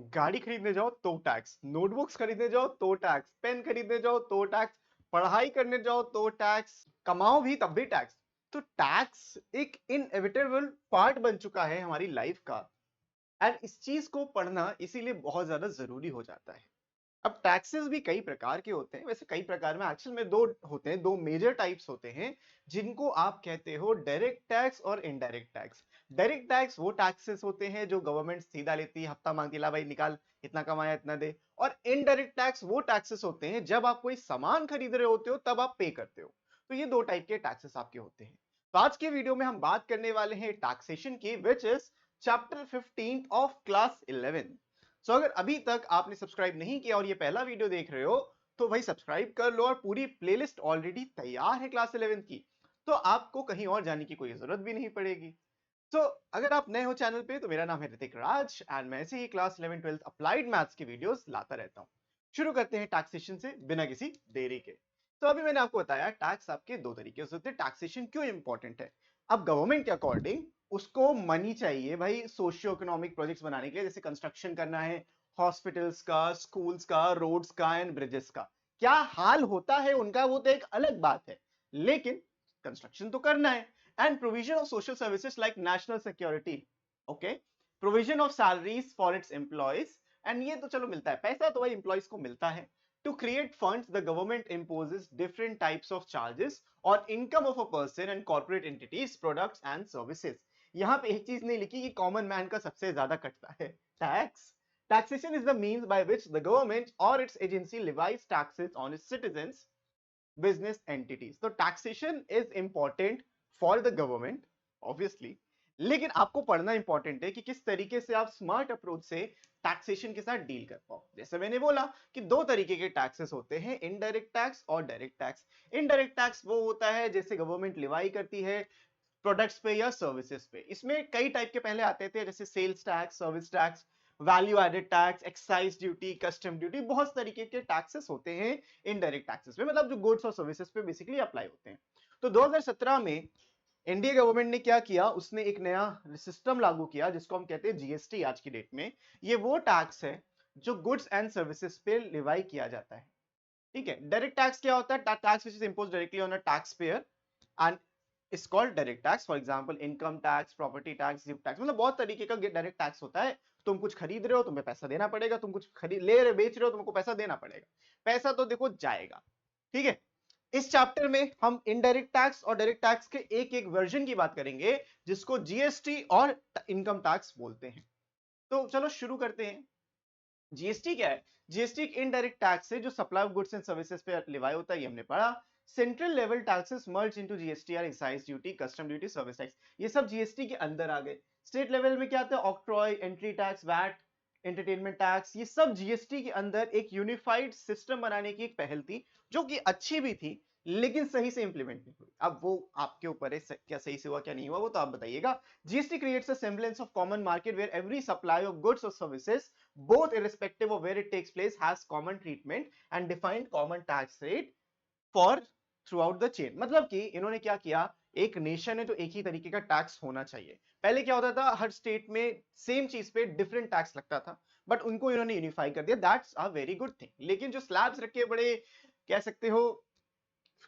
गाड़ी खरीदने जाओ तो टैक्स, नोटबुक्स खरीदने जाओ तो टैक्स, पेन खरीदने जाओ तो टैक्स, पढ़ाई करने जाओ तो टैक्स, कमाओ भी तब भी टैक्स। तो टैक्स एक इनएविटेबल पार्ट बन चुका है हमारी लाइफ का। एंड इस चीज को पढ़ना इसीलिए बहुत ज्यादा जरूरी हो जाता है। अब टैक्सेस भी कई प्रकार के होते हैं, वैसे कई प्रकार में एक्चुअल में दो होते हैं, दो मेजर टाइप्स होते हैं जिनको आप कहते हो डायरेक्ट टैक्स और इनडायरेक्ट टैक्स। डायरेक्ट टैक्स वो टैक्सेस होते हैं जो गवर्नमेंट सीधा लेती है, हफ्ता मांगती ला भाई निकाल, इतना कमाया इतना दे। और इनडायरेक्ट टैक्स वो टैक्सेस होते हैं जब आप कोई सामान खरीद रहे होते हो तब आप पे करते हो। तो ये दो टाइप के टैक्सेस आपके होते हैं। तो आज के वीडियो में हम बात करने वाले हैं टैक्सेशन की, which is chapter 15 of class 11। सो अगर अभी तक आपने सब्सक्राइब नहीं किया और ये पहला वीडियो देख रहे हो तो भाई सब्सक्राइब कर लो, और पूरी प्लेलिस्ट ऑलरेडी तैयार है क्लास 11 की, तो आपको कहीं और जाने की कोई जरूरत भी नहीं पड़ेगी। तो अगर आप नए हो चैनल पे तो मेरा नाम है ऋतिक राज एंड मैं ऐसे ही क्लास 11 12 अप्लाइड मैथ्स की वीडियोस लाता रहता हूँ। शुरू करते हैं टैक्सेशन से बिना किसी देरी के। तो अभी मैंने आपको बताया टैक्स आपके दो तरीके से होते हैं। टैक्सेशन क्यों इंपॉर्टेंट है? अब गवर्नमेंट के अकॉर्डिंग उसको मनी चाहिए भाई सोशियो इकोनॉमिक प्रोजेक्ट्स बनाने के लिए, जैसे कंस्ट्रक्शन करना है हॉस्पिटल्स का, स्कूल्स का, रोड्स का एंड ब्रिजेस का। क्या हाल होता है उनका वो तो एक अलग बात है, लेकिन कंस्ट्रक्शन तो करना है। And provision of social services like national security, okay, provision of salaries for its employees, and ये तो चलो मिलता है, पैसा तो भाई एम्प्लॉयज को मिलता है। To create funds, the government imposes different types of charges on income of a person and corporate entities, products and services. यहाँ पे एक चीज नहीं लिखी कि कॉमन मैन का सबसे ज्यादा कटता है tax. Taxation is the means by which the government or its agency levies taxes on its citizens, business entities. तो taxation is important for the government obviously, लेकिन आपको पढ़ना इंपॉर्टेंट है कि किस तरीके से आप स्मार्ट अप्रोच से टैक्सेशन के साथ डील कर पाओ। जैसे मैंने बोला कि दो तरीके के टैक्सेस होते हैं, इनडायरेक्ट टैक्स और डायरेक्ट टैक्स। इनडायरेक्ट टैक्स वो होता है जैसे गवर्नमेंट लिवाई करती है प्रोडक्ट्स पे या सर्विसेज पे। इसमें कई टाइप के पहले आते थे, जैसे sales tax, service tax, value added tax, excise duty, custom duty, बहुत तरीके के टैक्सेस होते हैं इनडायरेक्ट टैक्सेस पे, मतलब जो गुड्स और सर्विसेज पे बेसिकली अप्लाई होते हैं। तो 2017 में इंडिया गवर्नमेंट ने क्या किया, उसने एक नया सिस्टम लागू किया जिसको हम कहते हैं जीएसटी। आज की डेट में ये वो टैक्स है जो गुड्स एंड सर्विसेज पे लिवाई किया जाता है। ठीक है, डायरेक्ट टैक्स क्या होता है? Tax which is imposed directly on a tax payer and is called direct tax. For example income tax, property tax, gift tax, मतलब बहुत तरीके का डायरेक्ट टैक्स होता है। तुम कुछ खरीद रहे हो तुम्हें पैसा देना पड़ेगा, तुम कुछ खरीद ले रहे बेच रहे हो तुमको पैसा देना पड़ेगा, पैसा तो देखो जाएगा। ठीक है, इस चैप्टर में हम इनडायरेक्ट टैक्स और डायरेक्ट टैक्स के एक एक वर्जन की बात करेंगे जिसको जीएसटी और इनकम टैक्स बोलते हैं। तो चलो शुरू करते हैं। जीएसटी क्या है? जीएसटी एक इनडायरेक्ट टैक्स है जो supply of goods and services पे लिवाई होता है, ये हमने पढ़ा। Central level taxes merge into GST R excise duty, custom duty, service tax, ये सब जीएसटी के अंदर आ गए। स्टेट लेवल में क्या आता है? Octroi, entry tax, VAT, entertainment tax, ये सब जीएसटी के अंदर एक यूनिफाइड सिस्टम बनाने की एक पहल थी, जो कि अच्छी भी थी लेकिन सही से इंप्लीमेंट नहीं हुई। अब वो आपके ऊपर है क्या सही से हुआ क्या नहीं हुआ, वो तो आप बताइएगा। GST creates a semblance of common market where every supply of goods or services, both irrespective of where it takes place, has common treatment and defined common tax rate for throughout the chain। मतलब कि इन्होंने क्या किया, एक nation है तो एक ही तरीके का टैक्स होना चाहिए। पहले क्या होता था, हर स्टेट में सेम चीज पे डिफरेंट टैक्स लगता था, बट उनको इन्होंने यूनिफाई कर दिया, that's a very good thing. लेकिन जो स्लैब्स रखे बड़े, कह सकते हो,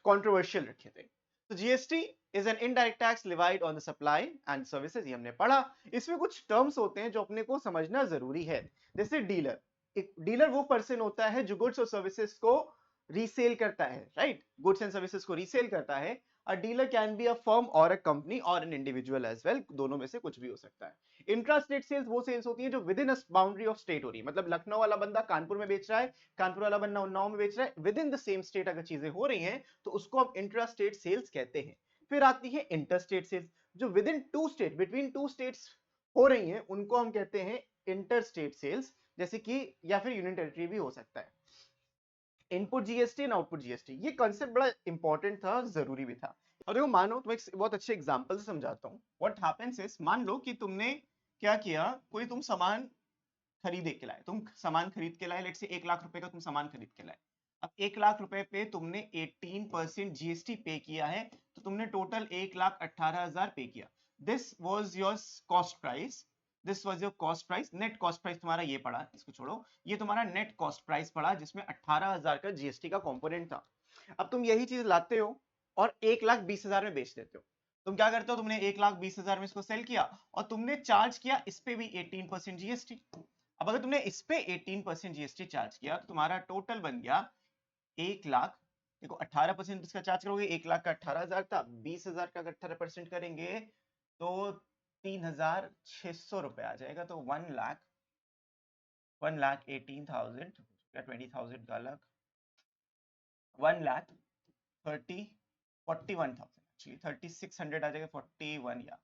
कंट्रोवर्शियल रखे थे। तो GST is an indirect tax levied on the supply and services, ये हमने पढ़ा। इसमें कुछ टर्म्स होते हैं जो अपने को समझना जरूरी है। जैसे डीलर, एक डीलर वो पर्सन होता है जो गुड्स और सर्विसेज को रीसेल करता है, राइट, गुड्स एंड सर्विसेज को रीसेल करता है। अ dealer can be a firm और अ कंपनी और एन इंडिविजुअल एज वेल, दोनों में से कुछ भी हो सकता है। इंट्रा स्टेट सेल्स वो सेल्स होती है जो with in a boundary of state हो रही है, मतलब लखनऊ वाला बंदा कानपुर में बेच रहा है, कानपुर वाला बंदा उन्नाव में बेच रहा है, with in the same state अगर चीजें हो रही हैं तो उसको हम इंट्रा स्टेट सेल्स कहते हैं। फिर आती है इंटर स्टेट सेल्स, जो within two state, between two states हो रही हैं, उनको हम कहते हैं इंटर स्टेट सेल्स, जैसे कि या फिर यूनियन टेरिटरी भी हो सकता है। Input GST and output GST, ये कॉन्सेप्ट बड़ा इंपॉर्टेंट था, जरूरी भी था। और देखो मानो तुम एक बहुत अच्छे एग्जांपल से समझाता हूँ। व्हाट हैपेंस इज, मान लो कि तुमने क्या किया, कोई तुम सामान खरीदे के लाए, तुम सामान खरीद के लाए, लेट से 1 लाख रुपए का तुम सामान खरीद के लाए। अब 1 लाख रुपए पे तुमने 18% जीएसटी पे किया है, तो तुमने टोटल 1,18,000 पे किया। This was your cost price. This was your cost price, net cost price तुम्हारा ये पड़ा, इसको छोड़ो, ये तुम्हारा नेट कॉस्ट प्राइस पड़ा जिसमें 18,000 का जीएसटी का कंपोनेंट था। अब तुम यही चीज लाते हो और 1,20,000 में बेच देते हो। तुम क्या करते हो, तुमने 1,20,000 में इसको सेल किया और तुमने चार्ज किया इस पे भी 18% जीएसटी। अब अगर तुमने इस पे 18% जीएसटी चार्ज किया तो तुम्हारा टोटल बन गया 1,00,000। देखो 18% इसका चार्ज करोगे, 1,00,000 का 18,000 था, 20,000 का 18% करेंगे तो 3,600 रुपए आ जाएगा। तो 1,18,000 या 20,000 का अलग 1,41,000 actually 3,600 आ जाएगा, 41 या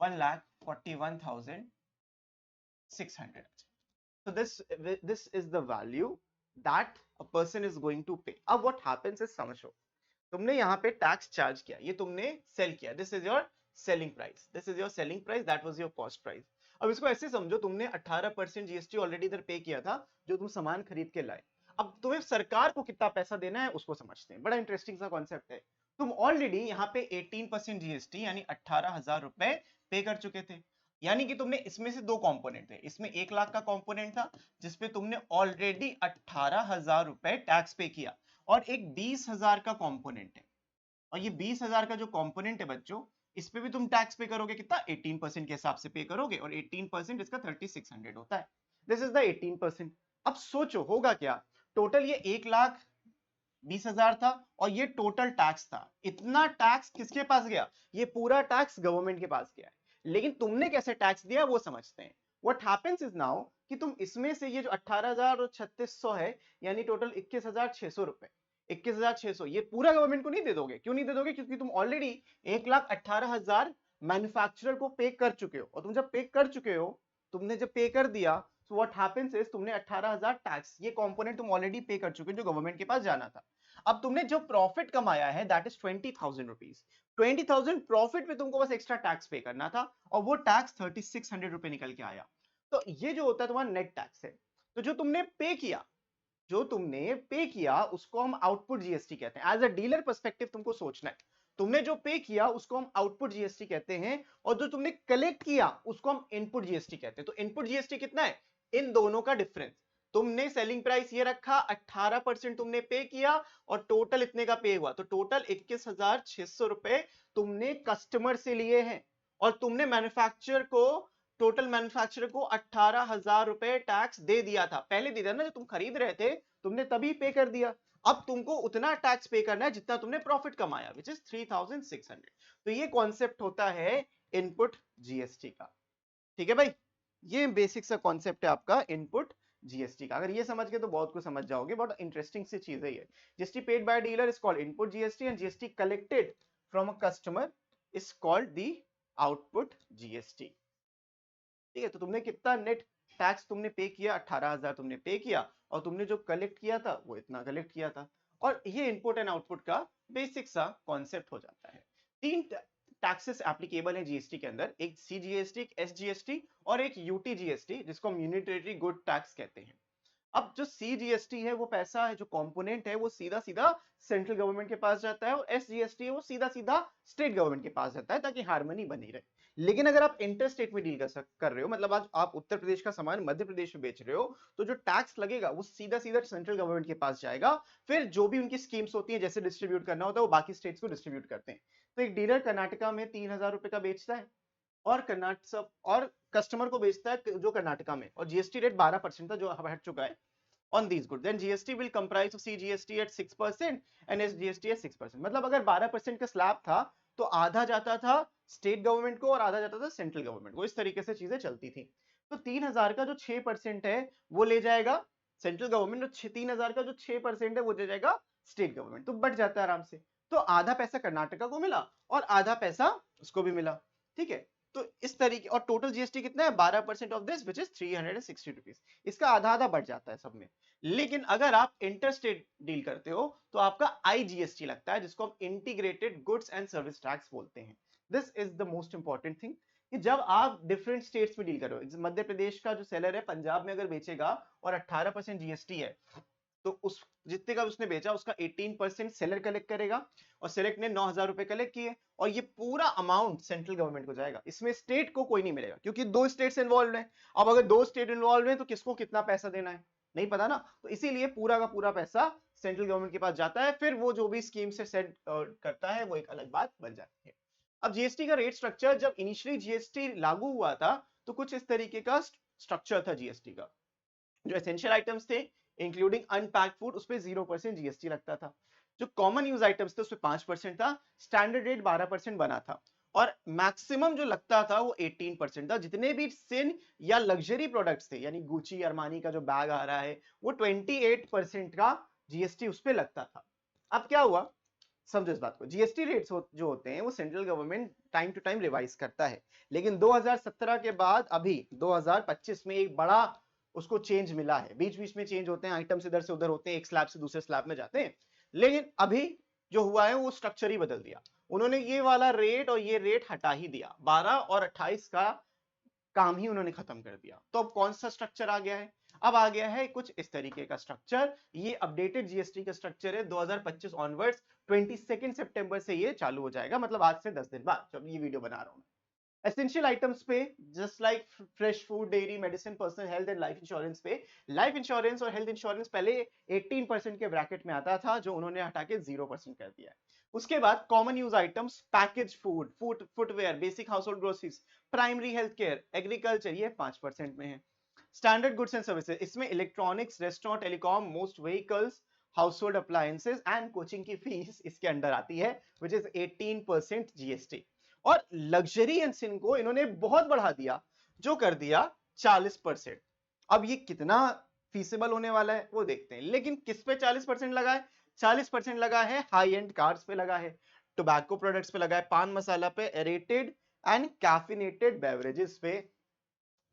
1,41,600। So this is the value that a person is going to pay. अब what happens is, समझो तुमने यहाँ पे टैक्स चार्ज किया, ये तुमने सेल किया, this is your selling price, this is your selling price, that was your cost price. अब इसको ऐसे समझो, तुमने 18% जीएसटी ऑलरेडी इधर पे किया था जो तुम सामान खरीद के लाए। अब तुम्हें सरकार को कितना पैसा देना है उसको समझते हैं, बड़ा इंटरेस्टिंग सा कॉन्सेप्ट है। तुम ऑलरेडी यहाँ पे 18% जीएसटी यानी 18,000 रुपए पे कर चुके थे, यानी कि तुमने इसमें से दो कंपोनेंट थे, इसमें 1,00,000 का कंपोनेंट था जिसपे तुमने ऑलरेडी 18,000 रुपए टैक्स पे किया, और एक 20,000 का कंपोनेंट है, और ये 20,000 का जो कंपोनेंट है बच्चों, इस पे भी तुम टैक्स पे करोगे, कितना 18% के हिसाब से पे करोगे, और 18% इसका 3,600 होता है। This is the 18%। अब सोचो होगा क्या, टोटल ये 1,20,000 था और ये टोटल टैक्स था, इतना टैक्स किसके पास गया, ये पूरा टैक्स गवर्नमेंट के पास गया है। लेकिन तुमने कैसे टैक्स दिया वो समझते हैं। व्हाट हैपेंस इज नाउ कि तुम इसमें से ये जो 18,000 और 3,600 है, यानी टोटल 21,600 रुपए, 21,600 ये पूरा गवर्नमेंट को नहीं दे दोगे। क्यों नहीं दे दोगे, क्योंकि तुम ऑलरेडी 1,18,000 मैन्युफैक्चरर को पे कर चुके हो, और तुम जब पे कर चुके हो, तुमने जब पे कर दिया, so what happens is तुमने 18,000 टैक्स, ये कंपोनेंट तुम ऑलरेडी पे कर चुके हो जो गवर्नमेंट के पास जाना था। अब तुमने जो प्रॉफिट कमाया है दैट इज 20,000 रुपीज, 20,000 प्रॉफिट पे तुमको बस एक्स्ट्रा टैक्स पे करना था, और वो टैक्स 3,600 रुपए निकल के आया। तो ये जो होता है तुम्हारा नेट टैक्स है। तो जो तुमने पे किया, जो तुमने पे किया उसको हम आउटपुट जीएसटी कहते हैं। एज अ डीलर पर्सपेक्टिव तुमको सोचना है, तुमने जो पे किया उसको हम आउटपुट जीएसटी कहते हैं, और जो तुमने कलेक्ट किया उसको हम इनपुट जीएसटी कहते हैं। तो इनपुट जीएसटी कितना है, इन दोनों का डिफरेंस। तुमने सेलिंग प्राइस ये रखा, 18% तुमने पे किया, और टोटल इतने का पे हुआ, तो टोटल 21,600 रुपए तुमने कस्टमर से लिए हैं, और तुमने मैन्युफैक्चरर को, टोटल मैन्युफैक्चरर को 18,000 रुपए टैक्स दे दिया था, पहले दे दिया ना, जब तुम खरीद रहे थे तुमने तभी पे कर दिया। अब तुमको उतना टैक्स पे करना है जितना तुमने प्रॉफिट कमाया, विच इज 3,600। तो ये कॉन्सेप्ट होता है इनपुट जीएसटी का। ठीक है भाई, ये बेसिक सा कॉन्सेप्ट है आपका इनपुट जीएसटी का। अगर ये समझ गए तो बहुत कुछ समझ जाओगे, बहुत इंटरेस्टिंग सी चीज है ये। GST paid by dealer is called input GST, and GST collected from a customer is called the output GST. ठीक है, तो तुमने कितना नेट टैक्स तुमने पे किया, 18,000 तुमने पे किया, और तुमने जो कलेक्ट किया था वो इतना कलेक्ट किया था। और ये इनपुट एंड आउटपुट का बेसिक सा कॉन्सेप्ट हो जाता है। तीन टैक्सेस एप्लीकेबल है जीएसटी के अंदर, एक सीजीएसटी, एक एसजीएसटी, और एक यूटीजीएसटी जिसको हम यूनिटरी गुड टैक्स कहते हैं। अब जो सीजीएसटी है वो पैसा है, जो कंपोनेंट है वो सीधा सीधा सेंट्रल गवर्नमेंट के पास जाता है, और एसजीएसटी है वो सीधा सीधा स्टेट गवर्नमेंट के पास जाता है, ताकि हार्मनी बनी रहे। लेकिन अगर आप इंटर स्टेट में डील कर रहे हो, मतलब आज आप उत्तर प्रदेश का सामान मध्य प्रदेश में बेच रहे हो, तो जो टैक्स लगेगा वो सीधा सीधा सेंट्रल गवर्नमेंट के पास जाएगा। फिर जो भी उनकी स्कीम्स होती है, जैसे डिस्ट्रीब्यूट करना होता है, वो बाकी स्टेट्स को डिस्ट्रीब्यूट करते हैं। तो एक डीलर कर्नाटका में 3,000 रुपए का बेचता है, और कर्नाटक और कस्टमर को बेचता है जो कर्नाटका में, और जीएसटी रेट 12% था जो अब हट चुका है on these goods, then GST will comprise of CGST at 6% and SGST at 6%। मतलब अगर 12% का स्लैब था तो आधा जाता था स्टेट गवर्नमेंट को और आधा जाता था सेंट्रल गवर्नमेंट को, इस तरीके से चीजें चलती थी। तो 3,000 का जो 6% है वो ले जाएगा सेंट्रल गवर्नमेंट, और 3,000 का जो 6% है वो ले जाएगा स्टेट गवर्नमेंट, तो बढ़ जाता है आराम से। तो आधा पैसा कर्नाटका को मिला और आधा पैसा उसको भी मिला। ठीक है, तो इस तरीके, और टोटल जीएसटी कितना है, 12% of this which is 360 rupees, इसका आधा आधा बढ़ जाता है सब में। लेकिन अगर आप इंटरस्टेट डील करते हो तो आपका आईजीएसटी लगता है, जिसको हम integrated goods and service tax बोलते हैं। This is the most important thing, कि जब आप डिफरेंट स्टेट्स में डील कर रहे हो, मध्य प्रदेश का जो सेलर है पंजाब में अगर बेचेगा और 18% जीएसटी है, तो उस जितने का उसने बेचा उसका 18% सेलर कलेक्ट करेगा, और सेलेक्ट ने 9,000 रुपए कलेक्ट किए, और ये पूरा अमाउंट सेंट्रल गवर्नमेंट को जाएगा। इसमें स्टेट को कोई नहीं मिलेगा क्योंकि 2 स्टेट्स इन्वॉल्व हैं। अब अगर 2 स्टेट इन्वॉल्व हैं तो किसको कितना पैसा देना है नहीं पता ना, तो इसीलिए पूरा का पूरा पैसा सेंट्रल गवर्नमेंट के पास जाता है। फिर वो जो भी स्कीम से सेट करता है वो एक अलग बात बन जाती है। अब जीएसटी का रेट स्ट्रक्चर, जब इनिशियली जीएसटी लागू हुआ था तो कुछ इस तरीके का स्ट्रक्चर था जीएसटी का। जो एसेंशियल आइटम्स थे इंक्लूडिंग अनपैक्ड फूड, उस पर 0% जीएसटी लगता था। जो कॉमन यूज आइटम्स थे उस पर 5% था। स्टैंडर्ड रेट 12% बना था, और मैक्सिमम जो लगता था वो 18% था। जितने भी सिन या लग्जरी प्रोडक्ट्स थे, यानी गुची अरमानी का जो बैग आ रहा है, वो 28% का जीएसटी उस पर लगता था। अब क्या हुआ, समझो इस बात को, जीएसटी रेट्स जो होते हैं वो central government time to time revise करता है, लेकिन 2017 के बाद अभी 2025 में एक बड़ा उसको चेंज मिला है। बीच बीच में चेंज होते हैं, आइटम्स इधर से उधर होते हैं, एक स्लैब से दूसरे स्लैब में जाते हैं, लेकिन अभी जो हुआ है वो स्ट्रक्चर ही बदल दिया। उन्होंने ये वाला रेट और ये रेट हटा ही दिया, 12 और 28 का काम ही उन्होंने खत्म कर दिया। तो अब कौन सा स्ट्रक्चर आ गया है, अब आ गया है कुछ इस तरीके का स्ट्रक्चर। ये अपडेटेड जीएसटी का स्ट्रक्चर है 2025 ऑनवर्ड्स, 22 सितंबर से ये चालू हो जाएगा, मतलब आज से 10 दिन बाद जब ये वीडियो बना रहा हूं। एसेंशियल आइटम्स पे just like fresh food, dairy, medicine, personal health and life insurance पे, लाइफ इंश्योरेंस और हेल्थ इंश्योरेंस पहले 18% के ब्रैकेट में आता था, जो उन्होंने हटा के 0% कर दिया है। उसके बाद common use items, package food, footwear, basic house hold groceries, primary health care, agriculture, ये 5% में है। स्टैंडर्ड गुड्स एंड सर्विसेज, इसमें electronics, restaurant, telecom, most vehicles, house hold appliances and coaching की फीस इसके अंडर आती है, विच इज 18% जीएसटी। और luxury and सिन को इन्होंने बहुत बढ़ा दिया, जो कर दिया 40%। अब ये कितना फीसेबल होने वाला है वो देखते हैं, लेकिन किस पे 40% लगा है, 40% लगा है हाई एंड कार्स पे लगा है, टोबैको प्रोडक्ट्स पे लगा है, पान मसाला पे, एरेटेड एंड कैफिनेटेड बेवरेजेस पे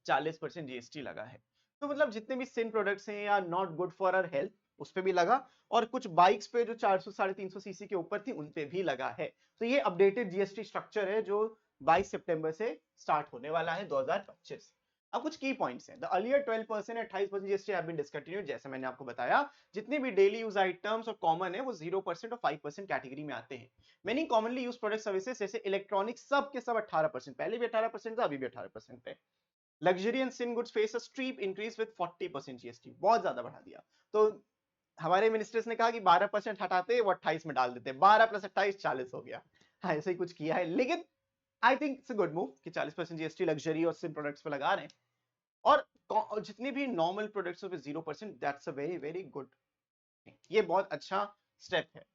40% जीएसटी लगा है। तो मतलब जितने भी सिन प्रोडक्ट्स हैं या not good for our health उस पे भी लगा, और कुछ बाइक्स पे जो 400 350 सीसी के ऊपर थी उन पे भी लगा है। तो ये अपडेटेड जीएसटी स्ट्रक्चर है जो 22 सितंबर से स्टार्ट होने वाला है 2025। अब कुछ की पॉइंट्स हैं। The earlier 12% 28% GST have been discontinued, जैसे मैंने आपको बताया। जितने भी डेली यूज आइटम्स और कॉमन है वो 0% और 5% कैटेगरी में आते हैं। Many commonly use product services जैसे इलेक्ट्रॉनिक्स सब के सब 18%, पहले भी 18% था, अभी भी 18% पे। Luxury and sin goods face a steep increase with 40% GST, बहुत ज्यादा बढ़ा दिया। तो हमारे मिनिस्टर्स ने कहा कि 12% हटाते वो 28 में डाल देते, 12 + 28 40 हो गया। हाँ, ऐसे ही कुछ किया है, लेकिन I think it's a good move कि 40% जीएसटी लग्जरी और सिन प्रोडक्ट्स पे लगा रहे हैं, और जितने भी नॉर्मल प्रोडक्ट्स पे 0%, that's a very very good, ये बहुत अच्छा स्टेप है।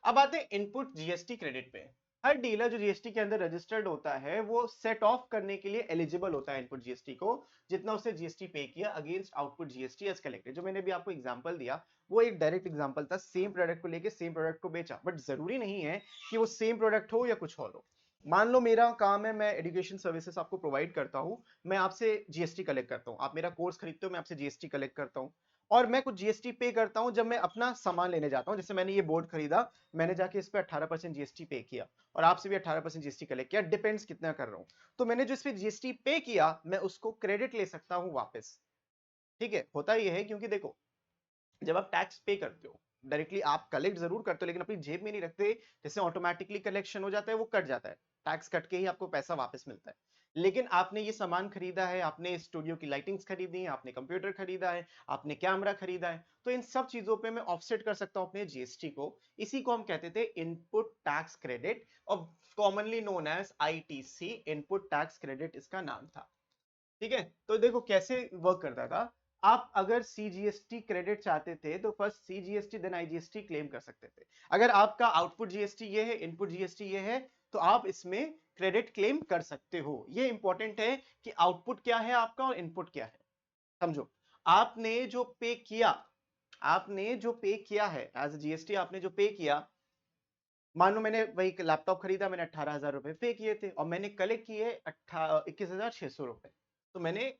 अब आते हैं इनपुट जीएसटी क्रेडिट पे। हर डीलर जो जीएसटी के अंदर रजिस्टर्ड होता है वो सेट ऑफ करने के लिए एलिजिबल होता है इनपुट जीएसटी को, जितना उसने जीएसटी पे किया against output GST as collected. जो मैंने भी आपको एग्जांपल दिया वो एक डायरेक्ट एग्जांपल था, सेम प्रोडक्ट को लेके सेम प्रोडक्ट को बेचा, बट जरूरी नहीं है कि वो सेम प्रोडक्ट हो या कुछ और हो। मान लो मेरा काम है, मैं एजुकेशन सर्विसेज आपको प्रोवाइड करता हूं, मैं आपसे जीएसटी कलेक्ट करता हूं, आप मेरा कोर्स खरीदते हो, मैं आपसे जीएसटी कलेक्ट करता हूं, और मैं कुछ जीएसटी पे करता हूं जब मैं अपना सामान लेने जाता हूं। जैसे मैंने ये बोर्ड खरीदा, मैंने जाके इस पे 18% जीएसटी पे किया, और आपसे भी 18% जीएसटी कलेक्ट किया, डिपेंड्स कितना कर रहा हूं। तो मैंने जो इस पे जीएसटी पे किया मैं उसको क्रेडिट ले सकता हूं वापस। ठीक है, होता ये है क्योंकि देखो, जब आप टैक्स पे करते हो डायरेक्टली आप कलेक्ट जरूर करते हो, लेकिन अपनी जेब में नहीं रखते, जैसे ऑटोमेटिकली कलेक्शन हो जाता है, वो कट जाता है, टैक्स कट के ही आपको पैसा वापस मिलता है। लेकिन आपने ये सामान खरीदा है, आपने स्टूडियो की लाइटिंग्स खरीदी है, आपने कंप्यूटर खरीदा है, आपने कैमरा खरीदा है, तो इन सब चीजों पे मैं ऑफसेट कर सकता हूं अपने जीएसटी को। इसी को हम कहते थे इनपुट टैक्स क्रेडिट, और commonly known as ITC, input tax credit इसका नाम था। ठीक है, तो देखो कैसे वर्क करता था। आप अगर सीजीएसटी क्रेडिट चाहते थे तो first CGST then IGST claim कर सकते थे। अगर आपका आउटपुट जीएसटी ये है, इनपुट जीएसटी ये है, तो आप इसमें क्रेडिट क्लेम कर सकते हो। ये इंपॉर्टेंट है कि आउटपुट क्या है आपका और इनपुट क्या है। समझो, आपने जो पे किया, आपने जो पे किया है एज जीएसटी, आपने जो पे किया, मान लो मैंने वही लैपटॉप खरीदा, मैंने 18,000 रुपए पे किए थे, और मैंने कलेक्ट किए 21,600 रुपए, तो मैंने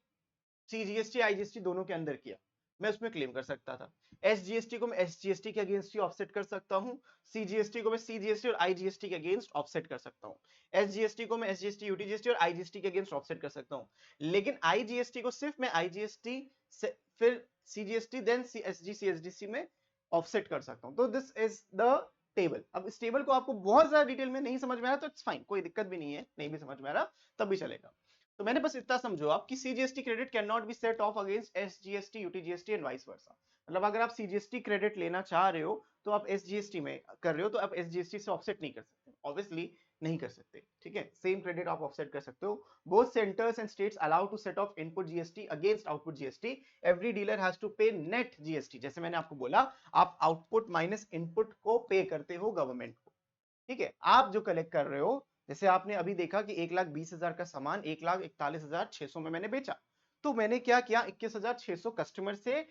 सीजीएसटी आईजीएसटी दोनों के अंदर किया, मैं उसमें क्लेम कर सकता था। एसजीएसटी को मैं एसजीएसटी के अगेंस्ट ही ऑफसेट कर सकता हूं, सीजीएसटी को मैं सीजीएसटी और आईजीएसटी के अगेंस्ट ऑफसेट कर सकता हूं, एसजीएसटी को मैं एसजीएसटी यूटीजीएसटी और आईजीएसटी के अगेंस्ट ऑफसेट कर सकता हूं। लेकिन आईजीएसटी को सिर्फ मैं आईजीएसटी फिर CGST देन CSG CSDC में ऑफसेट कर सकता हूं। तो दिस इज द टेबल। अब इस टेबल को आपको बहुत ज्यादा डिटेल में नहीं समझ में आ रहा तो इट्स फाइन, कोई दिक्कत भी नहीं है, नहीं भी समझ में आ रहा तब भी चलेगा। तो मैंने बस इतना समझो आप कि CGST credit can not be set of against SGST UTGST and vice versa. मतलब अगर आप CGST क्रेडिट लेना चाह रहे हो तो आप SGST में कर रहे हो तो आप SGST से ऑफसेट नहीं कर सकते, ऑब्वियसली नहीं कर सकते, ठीक है। सेम क्रेडिट आप ऑफसेट कर सकते हो। Both centres and states allow to set off input GST against output GST। Every dealer has to pay net GST। जैसे मैंने आपको बोला, आप आउटपुट माइनस इनपुट को पे करते हो गवर्नमेंट को, ठीक है। आप जो कलेक्ट कर रहे हो, जैसे आपने अभी देखा कि 1,20,000 का सामान 1,41,600 में मैंने बेचा, तो मैंने क्या किया, 21,600 कस्टमर से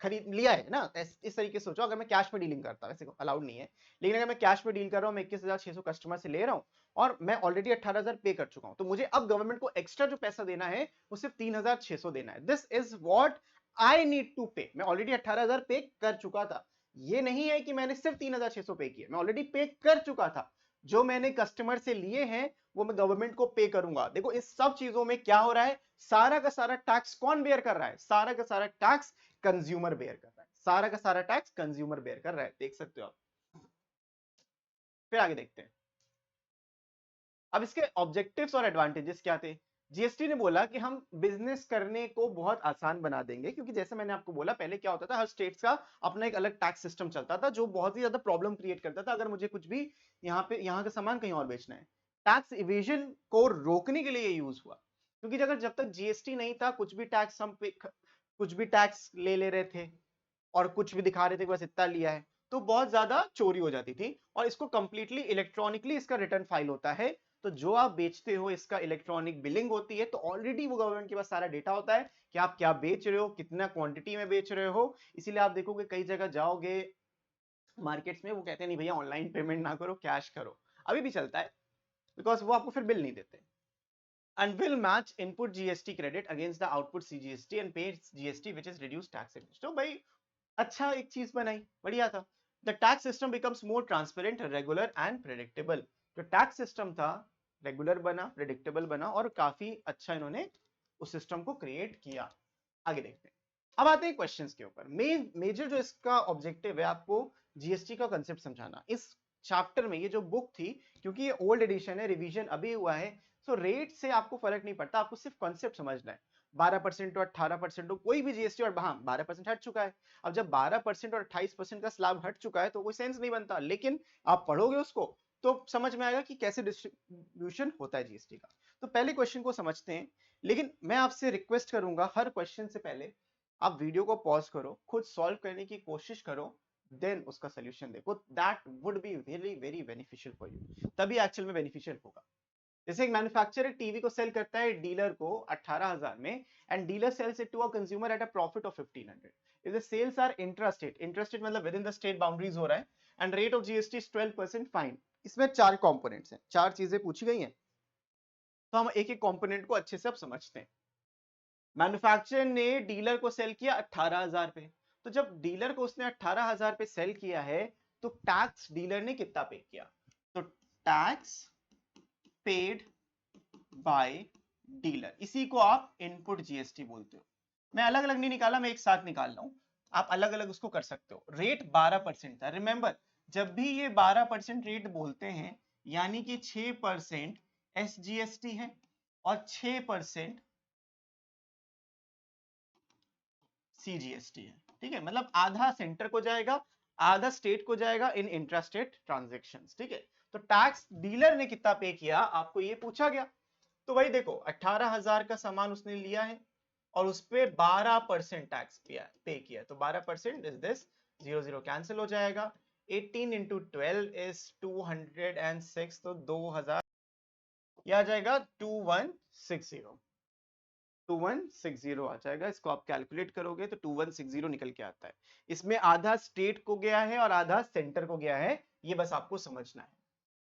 खरीद लिया है ना। इस तरीके से सोचो, अगर मैं कैश में डीलिंग करता, वैसे अलाउड नहीं है, लेकिन अगर मैं कैश में डील कर रहा हूं, मैं 21,600 कस्टमर से ले रहा हूं और मैं ऑलरेडी 18,000 पे कर चुका हूं, तो मुझे अब गवर्नमेंट को एक्स्ट्रा जो पैसा देना है वो सिर्फ 3,600 देना है। This is what I need to pay. मैं ऑलरेडी 18,000 पे कर चुका था, ये नहीं है कि मैंने सिर्फ 3,600 पे किया, मैं ऑलरेडी पे कर चुका था। जो मैंने कस्टमर से लिए हैं वो मैं गवर्नमेंट को पे करूंगा। देखो इस सब चीजों में क्या हो रहा है, सारा का सारा टैक्स कौन बेयर कर रहा है, सारा का सारा टैक्स कंज्यूमर बेयर कर रहा है, सारा का सारा टैक्स कंज्यूमर बेयर कर रहा है, देख सकते हो आप। फिर आगे देखते हैं, अब इसके ऑब्जेक्टिव्स और एडवांटेजेस क्या थे। जीएसटी ने बोला कि हम बिजनेस करने को बहुत आसान बना देंगे, क्योंकि जैसे मैंने आपको बोला पहले क्या होता था, हर स्टेट्स का अपना एक अलग टैक्स सिस्टम चलता था जो बहुत ही ज्यादा प्रॉब्लम क्रिएट करता था। अगर मुझे कुछ भी यहाँ का सामान कहीं और बेचना है, टैक्स इवेजन को रोकने के लिए यूज हुआ। क्योंकि अगर जब तक जीएसटी नहीं था, कुछ भी टैक्स हम कुछ भी टैक्स ले रहे थे और कुछ भी दिखा रहे थे कि बस इतना लिया है, तो बहुत ज्यादा चोरी हो जाती थी। और इसको कंप्लीटली इलेक्ट्रॉनिकली इसका रिटर्न फाइल होता है, तो जो आप बेचते हो इसका इलेक्ट्रॉनिक बिलिंग होती है, तो ऑलरेडी वो गवर्नमेंट के पास सारा डेटा होता है कि आप क्या बेच रहे हो, कितना क्वांटिटी में बेच रहे हो। इसीलिए आप देखोगे कई जगह जाओगे मार्केट्स में, वो कहते हैं नहीं भैया ऑनलाइन पेमेंट ना करो, कैश करो। अभी भी चलता है, बिकॉज वो आपको फिर बिल नहीं देते। And will match input GST credit against the output CGST and pay GST which is reduced tax rate। तो भाई अच्छा एक चीज बनाई, बढ़िया था। The tax system becomes more transparent, regular and predictable. जो टैक्स सिस्टम था रेगुलर बना, प्रेडिक्टेबल बना और काफी अच्छा इन्होंने उस सिस्टम को क्रिएट किया। आगे देखते हैं, अब आते हैं क्वेश्चंस के ऊपर। मेजर जो इसका ऑब्जेक्टिव है आपको जीएसटी का कंसेप्ट समझाना। इस चैप्टर में ये जो बुक थी, क्योंकि ये ओल्ड एडिशन है, रिवीजन अभी हुआ है, सो रेट से आपको फर्क नहीं पड़ता, आपको सिर्फ कॉन्सेप्ट समझना है। 12% और 18% हो, कोई भी जीएसटी, और हाँ 12% हट चुका है। अब जब 12% और 28% का स्लैब हट चुका है तो कोई सेंस नहीं बनता, लेकिन आप पढ़ोगे उसको तो समझ में आएगा कि कैसे डिस्ट्रीब्यूशन होता है जीएसटी का। तो पहले क्वेश्चन को समझते हैं, लेकिन मैं आपसे रिक्वेस्ट करूंगा हर क्वेश्चन से पहले आप वीडियो को पॉज करो, खुद सॉल्व करने की कोशिश करो, देन उसका सोल्यूशन देखो। That would be very very beneficial for you, तभी एक्चुअल में बेनिफिशियल होगा। जैसे एक मैन्युफैक्चरर टीवी को सेल करता है डीलर को 18,000 में, and dealer sells it to a consumer at a profit of 1500। If the sales are intrastate, intrastate मतलब within the state boundaries हो रहा है, and rate of GST is 12%, fine. इसमें 4 कंपोनेंट्स हैं, 4 चीजें पूछी गई हैं, तो हम एक एक कंपोनेंट को अच्छे से अब समझते हैं। मैन्युफैक्चरर ने डीलर को सेल किया 18,000 पे, तो जब डीलर को उसने 18,000 पे सेल किया है, तो टैक्स डीलर ने कितना पे किया, तो टैक्स पेड बाय डीलर, इसी को आप इनपुट जीएसटी बोलते हो। मैं अलग अलग नहीं निकाला, मैं एक साथ निकाल रहा हूं, आप अलग अलग उसको कर सकते हो। रेट 12% था, रिमेंबर जब भी ये 12% रेट बोलते हैं, यानी कि 6% एसजीएसटी है और 6% सीजीएसटी है, ठीक है। मतलब आधा सेंटर को जाएगा, आधा स्टेट को जाएगा इन इंट्रास्टेट ट्रांजैक्शंस, ठीक है। तो टैक्स डीलर ने कितना पे किया आपको ये पूछा गया, तो भाई देखो 18,000 का सामान उसने लिया है और उस पे 12% टैक्स पे किया, तो 12% इज दिस, 0 कैंसिल हो जाएगा। 18 into 12 is 206, तो 2000 यह आ जाएगा 2160, 2160 आ जाएगा। इसको आप कैलकुलेट करोगे तो 2160 निकल के आता है। इसमें आधा स्टेट को गया है और आधा सेंटर को गया है, ये बस आपको समझना है।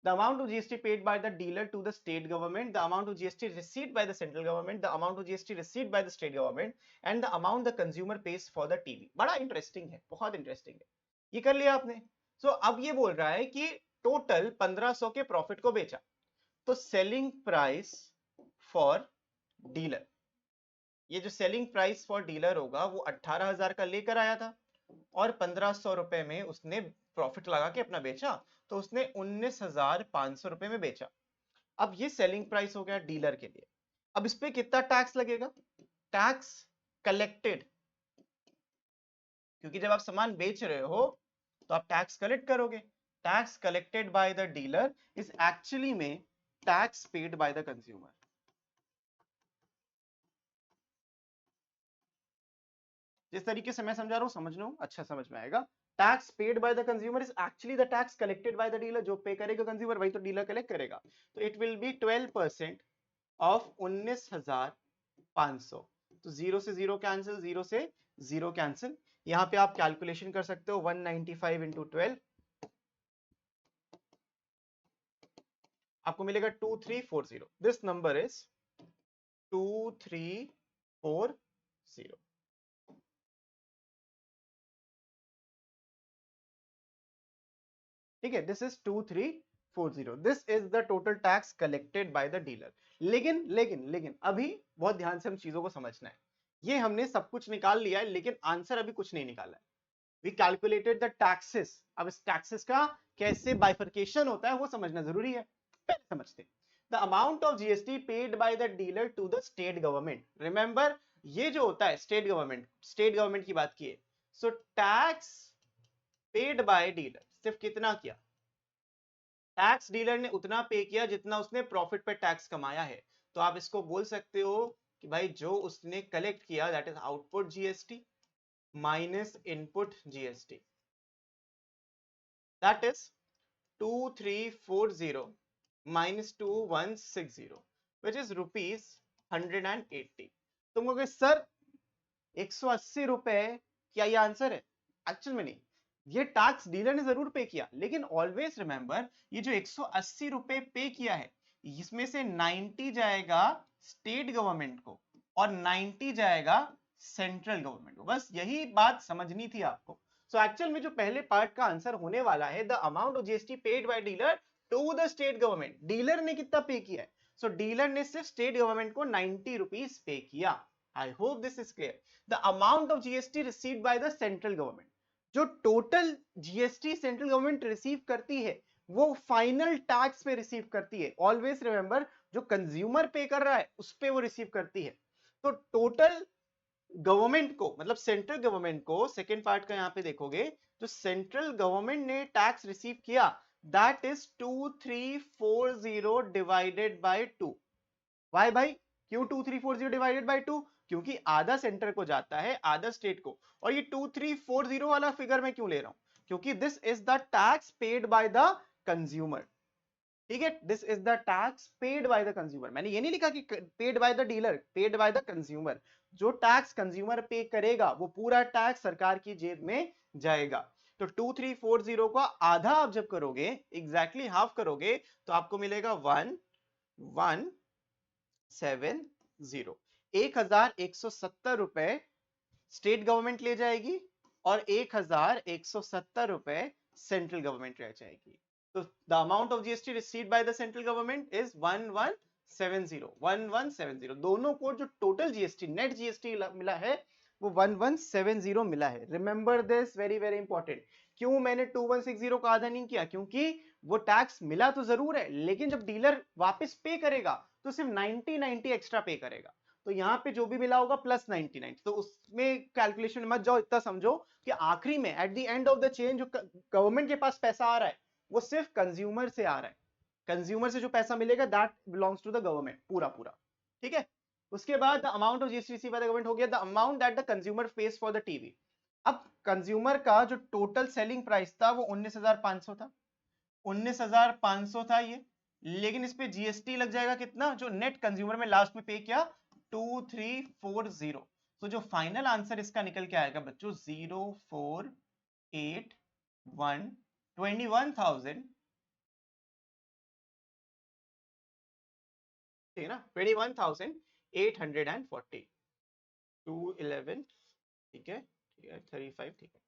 The amount of GST paid by the dealer to the state government, the amount of GST received by the central government, the amount of GST received by the state government, and the amount the consumer pays for the TV। बड़ा interesting है, बहुत interesting है, ये कर लिया आपने। सो अब ये बोल रहा है कि टोटल 1500 के प्रॉफिट को बेचा, तो सेलिंग प्राइस फॉर डीलर ये जो सेलिंग प्राइस फॉर डीलर होगा वो 18,000 का लेकर आया था और 1500 रुपए में उसने प्रॉफिट लगा के अपना बेचा, तो उसने 19,500 रुपए में बेचा। अब ये सेलिंग प्राइस हो गया डीलर के लिए। अब इस पे कितना टैक्स लगेगा? टैक्स कलेक्टेड, क्योंकि जब आप सामान बेच रहे हो तो आप टैक्स कलेक्ट करोगे। Tax collected by the dealer is actually में tax paid by the consumer. जिस तरीके से मैं समझा रहा हूं समझ लो, अच्छा समझ में आएगा। Tax paid by the consumer is actually the tax collected by the dealer. जो पे करेगा कंज्यूमर वही तो डीलर कलेक्ट करेगा। तो इट विल बी 12% ऑफ 19,500। तो जीरो से जीरो कैंसिल, जीरो से जीरो कैंसिल। यहां पे आप कैलकुलेशन कर सकते हो 195 इंटू 12, आपको मिलेगा 2340। This number is 2340। ठीक है, this is 2340। This is the total tax collected by the dealer. लेकिन लेकिन लेकिन अभी बहुत ध्यान से हम चीजों को समझना है। ये हमने सब कुछ निकाल लिया है, लेकिन आंसर अभी कुछ नहीं निकाला है। We calculated the taxes. अब इस टैक्सेस का कैसे बाइफरकेशन होता है वो समझना जरूरी है। पहले समझते हैं। The amount of GST paid by the dealer to the state government. Remember, ये जो होता है स्टेट गवर्नमेंट की बात की है। So tax paid by dealer सिर्फ कितना किया? टैक्स डीलर ने उतना पे किया जितना उसने प्रॉफिट पे टैक्स कमाया है। तो आप इसको बोल सकते हो कि भाई जो उसने कलेक्ट किया that is output GST minus input GST, that is 2340 minus 2160 which is rupees 180। तुम कहोगे सर 180 रुपए क्या ये आंसर है? एक्चुअल में नहीं, ये टैक्स डीलर ने जरूर पे किया, लेकिन ऑलवेज रिमेंबर ये जो 180 रुपए पे किया है इसमें से 90 जाएगा स्टेट गवर्नमेंट को और 90 जाएगा सेंट्रल गवर्नमेंट को। बस यही बात समझनी थी आपको। सो एक्चुअल में जो पहले पार्ट का आंसर होने वाला है, the amount of GST paid by dealer to the state government. Dealer ने कितना पे किया है? सो डीलर ने सिर्फ स्टेट गवर्नमेंट को 90 रुपीस पे किया। I hope this is clear. The amount of GST received by the central government. जो total GST central government receive करती है वो फाइनल टैक्स पे रिसीव करती है। ऑलवेज रिमेंबर, जो कंज्यूमर पे कर रहा है उस पे वो रिसीव करती है। तो टोटल गवर्नमेंट को, मतलब सेंट्रल गवर्नमेंट को, सेकेंड पार्ट का यहां पे देखोगे, जो सेंट्रल गवर्नमेंट ने टैक्स रिसीव किया that is 2340 divided by 2। Why भाई, क्यों 2340 डिवाइडेड बाय 2? क्योंकि आधा सेंटर को जाता है आधा स्टेट को। और ये 2340 वाला फिगर मैं क्यों ले रहा हूं? क्योंकि this is the tax paid by the consumer. ठीक है, this is the tax paid by the consumer. मैंने ये नहीं लिखा कि paid by the dealer, paid by the consumer. जो टैक्स कंज्यूमर पे करेगा वो पूरा टैक्स सरकार की जेब में जाएगा। तो 2340 को आधा आप जब करोगे, एग्जैक्टली हाफ करोगे, तो आपको मिलेगा 1170। 1170 रुपए स्टेट गवर्नमेंट ले जाएगी और 1170 रुपए सेंट्रल गवर्नमेंट ले जाएगी। तो the amount of GST received by the central government is 1170। दोनों को जो टोटल जीएसटी, नेट जीएसटी मिला है वो 1170 मिला है। Remember this, very very important. क्यों मैंने 2160 का आधा नहीं किया? क्योंकि वो टैक्स मिला तो जरूर है, लेकिन जब डीलर वापस पे करेगा तो सिर्फ 90 एक्स्ट्रा पे करेगा। तो यहाँ पे जो भी मिला होगा प्लस 99, तो उसमें कैलकुलेशन मत जाओ, इतना समझो कि आखिरी में at the end of the chain जो गवर्नमेंट के पास पैसा आ रहा है वो सिर्फ कंज्यूमर से आ रहा है। कंज्यूमर से जो पैसा मिलेगा that belongs to the government पूरा पूरा। ठीक है, उसके बाद the amount of GST received by the government हो गया the amount that the consumer pays for the TV. अब कंज्यूमर का जो टोटल सेलिंग प्राइस था वो 19,500 था। 19,500 था ये, लेकिन इस पे जीएसटी लग जाएगा कितना? जो नेट कंज्यूमर में लास्ट में पे किया 2340। तो जो फाइनल आंसर इसका निकल के आएगा बच्चों 0481, 21,000, ठीक है ना, 21,840 211। ठीक है, 35, ठीक है,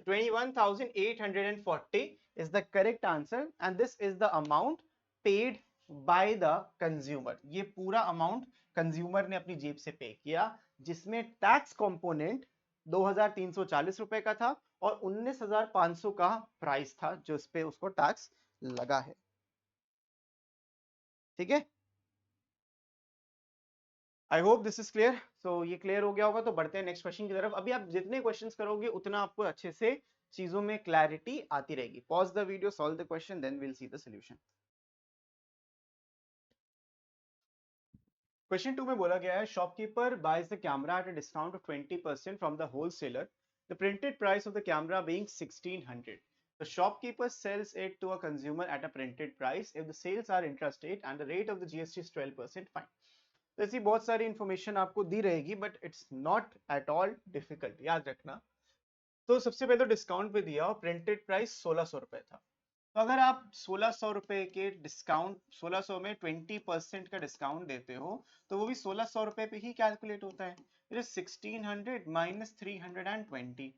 21,840 is the correct answer and this is the amount paid by the consumer। ये पूरा अमाउंट कंज्यूमर ने अपनी जेब से पे किया। जिसमें टैक्स कंपोनेंट 2340 रुपए का था और 19,500 का प्राइस था जो इस पे उसको टैक्स लगा है। ठीक है, I hope this is clear. So ये क्लियर हो गया होगा, तो बढ़ते हैं नेक्स्ट क्वेश्चन की तरफ। अभी आप जितने क्वेश्चंस करोगे उतना आपको अच्छे से चीजों में क्लैरिटी आती रहेगी। Pause the video, solve the question, then will see the solution. Question 2 में बोला गया है, shopkeeper buys the camera at a discount of 20% from the wholesaler, the printed price of the camera being 1600. The shopkeeper sells it to a consumer at a printed price if the sales are intrastate and the rate of the GST is 12%. Fine. तो ऐसी बहुत सारी information आपको दी रहेगी, but it's not at all difficult, याद रखना। तो सबसे पहले तो डिस्काउंट पे दिया और प्रिंटेड प्राइस 1600 रुपए था। तो अगर आप 1600 रुपए के डिस्काउंट, 1600 में 20% का डिस्काउंट देते हो, तो वो भी 1600 रुपए पे ही कैलकुलेट होता है। It is 1600 minus 320।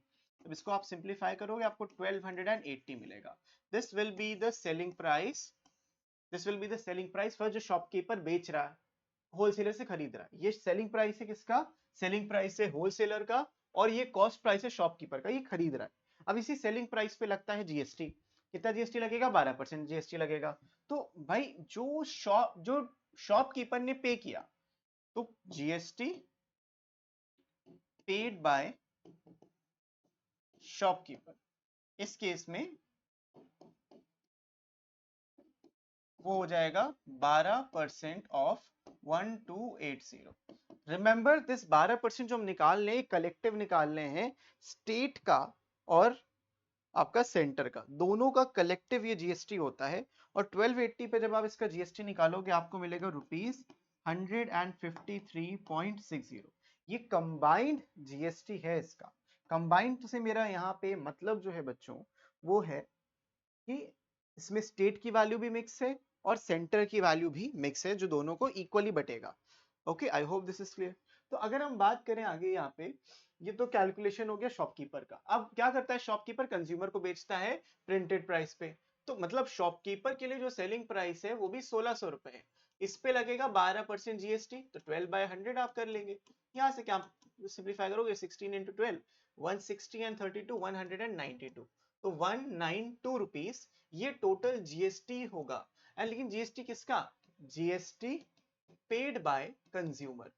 अब इसको आप सिंप्लीफाई करोगे, आपको 1280 मिलेगा। This will be the selling price, this will be the selling price for जो शॉपकीपर बेच रहा है, होलसेलर से खरीद रहा है। ये सेलिंग प्राइस है किसका? सेलिंग प्राइस है होलसेलर का, और ये कॉस्ट प्राइस है शॉपकीपर का, ये खरीद रहा है। अब इसी सेलिंग प्राइस पे लगता है जीएसटी। कितना जीएसटी लगेगा? 12% जीएसटी लगेगा। तो भाई जो शॉपकीपर ने पे किया, तो जीएसटी पेड बाय शॉपकीपर, इस केस में वो हो जाएगा 12% ऑफ 1280। रिमेंबर दिस 12% जो हम निकाल लें, कलेक्टिव निकाल रहे हैं, स्टेट का और आपका सेंटर का, दोनों का कलेक्टिव ये जीएसटी होता है। और 1280 पे जब आप इसका जीएसटी निकालोगे, आपको मिलेगा रुपीज 153.60। ये कंबाइंड जीएसटी है इसका। कंबाइंड से मेरा यहाँ पे मतलब जो है बच्चों, वो है कि इसमें स्टेट की वैल्यू भी मिक्स है और सेंटर की वैल्यू भी मिक्स है, जो दोनों को इक्वली बटेगा। Okay, I hope this is clear. तो अगर हम बात करें आगे यहाँ पे, ये तो कैलकुलेशन हो गया शॉपकीपर का। अब क्या करता है शॉपकीपर? कंज्यूमर को बेचता है प्रिंटेड प्राइस पे। तो मतलब शॉपकीपर के लिए जो सेलिंग प्राइस है वो भी 1600 रुपए है। इस पे लगेगा 12% जीएसटी, तो 12/100 आप कर लेंगे। यहाँ से क्या सिंप्लीफाई करोगे? 16 इंटू 12, 160 एंड 32, 192। तो 192 रुपीज ये टोटल जीएसटी होगा। एंड लेकिन जीएसटी किसका? GST paid by consumer.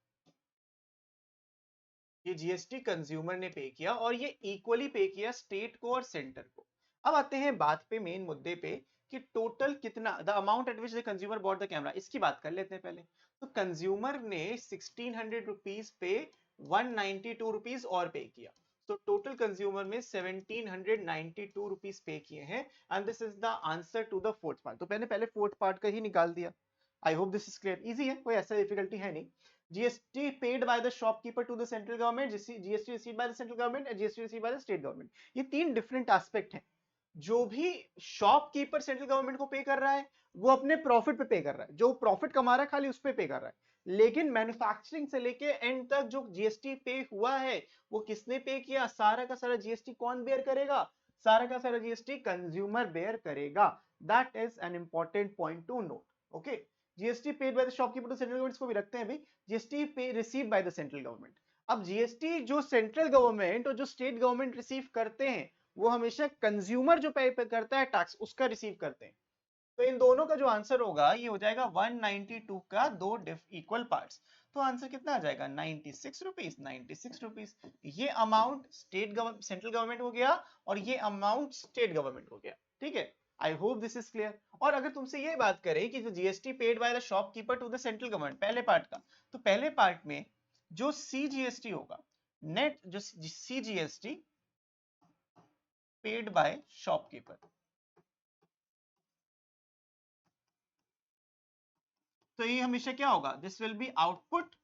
ये जीएसटी कंज्यूमर ने पे किया, और ये इक्वली पे किया स्टेट को और सेंटर को। अब आते हैं बात पे, मेन मुद्दे पे, कि टोटल कितना, the amount at which the consumer bought the camera, इसकी बात कर लेते हैं पहले। तो कंज्यूमर ने 1600 रुपीज पे 192 रुपीज और पे किया। तो टोटल कंज्यूमर में 1792 रुपीज पे किए हैं। And this is the answer to the fourth part. तो पहले फोर्थ पार्ट का ही निकाल दिया। I hope this is clear, easy है, कोई ऐसा डिफिकल्टी है नहीं। GST paid by the shopkeeper to the central government, GST received by the central government, and GST received by the state government. ये तीन डिफरेंट एस्पेक्ट हैं। जो भी शॉपकीपर सेंट्रल गवर्नमेंट को पे कर रहा है, वो अपने प्रॉफिट पे पे कर रहा है। जो प्रॉफिट कमा रहा है खाली उस पे पे कर रहा है। लेकिन मैन्युफैक्चरिंग से लेके एंड तक जो जीएसटी पे हुआ है, वो किसने पे किया? सारा का सारा जीएसटी कौन बेयर करेगा? सारा का सारा जीएसटी कंज्यूमर बेयर करेगा। That is an important point to note. Okay, GST paid by the shopkeeper to central government को भी रखते हैं भाई, GST pay receive by the central government. अब जीएसटी जो सेंट्रल गवर्नमेंट और जो स्टेट गवर्नमेंट रिसीव करते हैं, वो हमेशा कंज्यूमर जो पे करता है टैक्स, उसका रिसीव करते हैं। तो इन दोनों का जो आंसर होगा, ये हो जाएगा 192 का दो इक्वल पार्ट्स। तो आंसर कितना आ जाएगा? 96 रुपीज, 96 रुपीज। ये अमाउंट सेंट्रल गवर्नमेंट को गया और ये अमाउंट स्टेट गवर्नमेंट को गया। ठीक है, I hope this is clear. और अगर तुमसे ये बात करें कि जो GST paid by the shopkeeper to the central government, पहले पार्ट का, तो पहले पार्ट में जो सीजीएसटी होगा, नेट जो सीजीएसटी पेड बाय शॉपकीपर, तो ये हमेशा क्या होगा? This will be output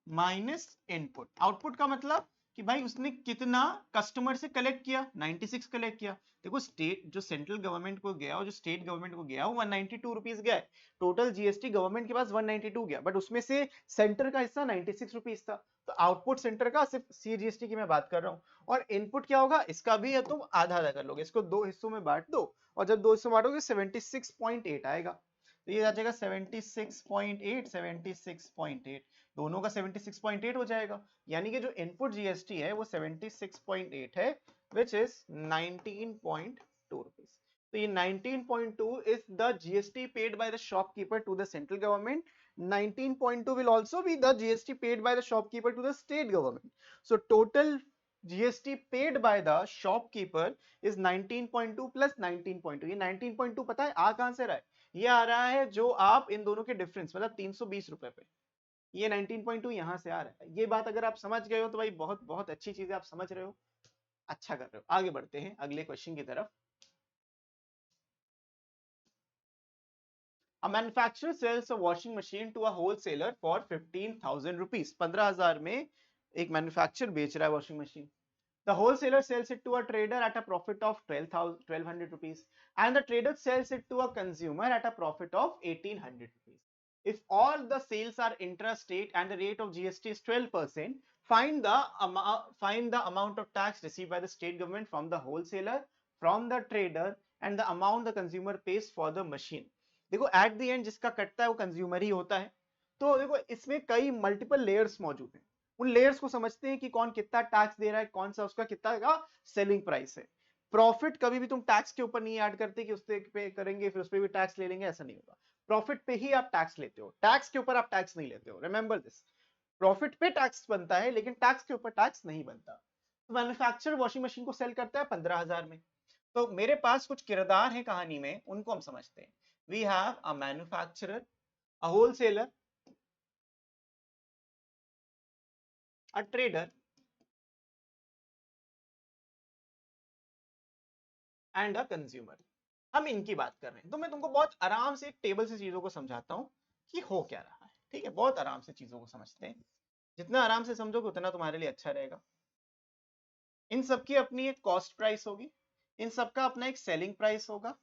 minus input. Output का मतलब कि भाई उसने कितना कस्टमर से कलेक्ट किया? 96 कलेक्ट किया। देखो स्टेट जो सेंट्रल गवर्नमेंट को गया और जो स्टेट गवर्नमेंट को गया, वो 192 रुपीज गया। टोटल जीएसटी गवर्नमेंट के पास 192 गया, बट उसमें से सेंटर का हिस्सा 96 रुपीज था। तो आउटपुट सेंटर का, सिर्फ सीजीएसटी की मैं बात कर रहा हूँ। और इनपुट क्या होगा इसका भी? तुम आधा आधा कर लोगे, इसको दो हिस्सों में बांट दो, और जब दो हिस्सों में बांटोगे 76.8 आएगा। तो ये आ जाएगा 76.8, 76.8। दोनों का 76.8 हो जाएगा, यानी कि जो इनपुट जीएसटी है वो 76.8 है, विच इज 19.2 रुपीज। तो ये 19.2 is the GST paid by the shopkeeper to the central government. 19.2 will also be the GST paid by the shopkeeper to the state government. So total GST paid by the shopkeeper is 19.2 plus 19.2. ये 19.2 पता है आ कहां से रहा है? ये आ रहा है जो आप इन दोनों के डिफरेंस मतलब 320 रुपए पे, ये 19.2 यहां से आ रहा है। ये बात अगर आप समझ गए हो तो भाई बहुत बहुत अच्छी चीज है, आप समझ रहे हो, अच्छा कर रहे हो। आगे बढ़ते हैं अगले क्वेश्चन की तरफ। A manufacturer sells a washing machine to a wholesaler for 15,000 rupees. 15,000 में एक मैन्युफैक्चरर बेच रहा है washing machine. The wholesaler sells it to a trader at a profit of 1200 rupees, and the trader sells it to a consumer at a profit of 1800 rupees. If all the sales are intrastate and the rate of GST is 12%, find the amount of tax received by the state government from the wholesaler, from the trader, and the amount the consumer pays for the machine. देखो at the end जिसका कटता है वो consumer ही होता है। तो देखो इसमें कई मल्टीपल लेयर्स मौजूद हैं, उन लेयर्स को समझते हैं कि कौन कितना टैक्स दे रहा है, कौन सा उसका कितना का सेलिंग प्राइस है। प्रॉफिट कभी भी तुम टैक्स के ऊपर नहीं ऐड करते कि उस पे करेंगे फिर उस पे भी टैक्स ले लेंगे, ऐसा नहीं होगा। प्रॉफिट पे ही आप टैक्स लेते हो, टैक्स के ऊपर आप टैक्स नहीं लेते हो, रिमेंबर दिस। प्रॉफिट पे टैक्स बनता है लेकिन टैक्स के ऊपर टैक्स नहीं बनता। तो मैन्युफैक्चरर वॉशिंग मशीन को सेल करता है 15,000 में। तो मेरे पास कुछ किरदार हैं कहानी में, उनको हम समझते हैं। We have a manufacturer, a wholesaler, a trader, and a consumer. हम इनकी बात कर रहे हैं। तो मैं तुमको बहुत आराम से एक टेबल से चीजों को समझाता हूं कि हो क्या रहा है, ठीक है? बहुत आराम से चीजों को समझते हैं, जितना आराम से समझोगे उतना तुम्हारे लिए अच्छा रहेगा। इन सबकी अपनी एक कॉस्ट प्राइस होगी, इन सबका अपना एक सेलिंग प्राइस होगा,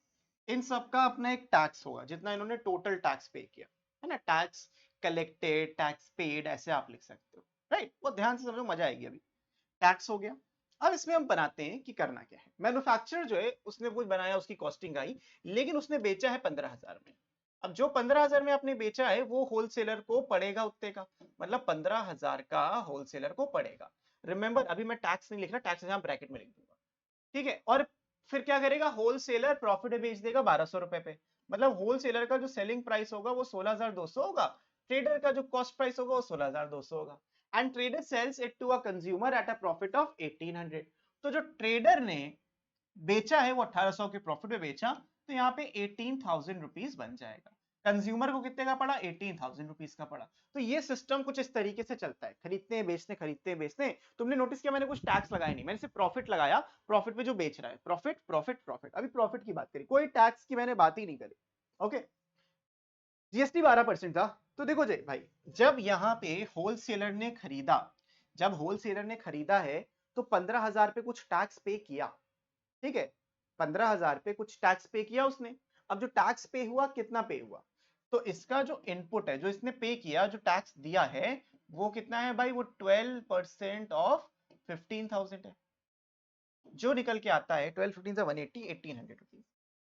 इन सबका अपना एक टैक्स होगा, जितना इन्होंने टोटल टैक्स पे किया है ना, टैक्स कलेक्टेड, टैक्स पेड, ऐसे आप लिख सकते हो, राइट? वो ध्यान से समझो, मजा आएगी। अभी टैक्स हो गया। अब इसमें हम बनाते हैं कि करना क्या है। मैन्युफैक्चरर जो है उसने कुछ बनाया, उसकी कॉस्टिंग आई, लेकिन उसने बेचा है 15,000 में। अब जो 15,000 में आपने बेचा है वो होलसेलर को पड़ेगा उतने का, मतलब 15,000 का होलसेलर को पड़ेगा। रिमेंबर अभी मैं टैक्स नहीं लिख रहा, टैक्स यहां ब्रैकेट में लिख दूंगा, ठीक है? और फिर क्या करेगा, होलसेलर प्रॉफिट में बेच देगा 1200 रुपए पे, मतलब होलसेलर का जो सेलिंग प्राइस होगा वो 16,200 होगा, ट्रेडर का जो कॉस्ट प्राइस होगा वो 16,200 होगा, and trader sells it to a consumer at a profit of 1800। तो जो ट्रेडर ने बेचा है वो 1800 के प्रॉफिट में बेचा, तो यहाँ पे 18,000 रुपीज बन जाएगा। कंज्यूमर को कितने का पड़ा? 18,000 रुपीज का पड़ा। तो ये सिस्टम कुछ इस तरीके से चलता है, खरीदते हैं बेचते, खरीदते हैं बेचते। तुमने नोटिस किया मैंने कुछ टैक्स लगाया नहीं, मैंने सिर्फ प्रॉफिट लगाया, प्रॉफिट पे जो बेच रहा है, प्रॉफिट प्रॉफिट प्रॉफिट। अभी प्रॉफिट की बात करी, कोई टैक्स की मैंने बात ही नहीं करी, ओके? जीएसटी 12% था। तो देखो जी भाई, जब यहाँ पे होलसेलर ने खरीदा, जब होलसेलर ने खरीदा है तो 15,000 पे कुछ टैक्स पे किया, ठीक है? 15,000 पे कुछ टैक्स पे किया उसने। अब जो टैक्स पे हुआ, कितना पे हुआ? तो इसका जो इनपुट है, जो इसने पे किया, जो टैक्स दिया है, वो कितना है भाई? वो 12% ऑफ 15,000 है। जो निकल के आता है 12 15 से 180 1800 रुपीज,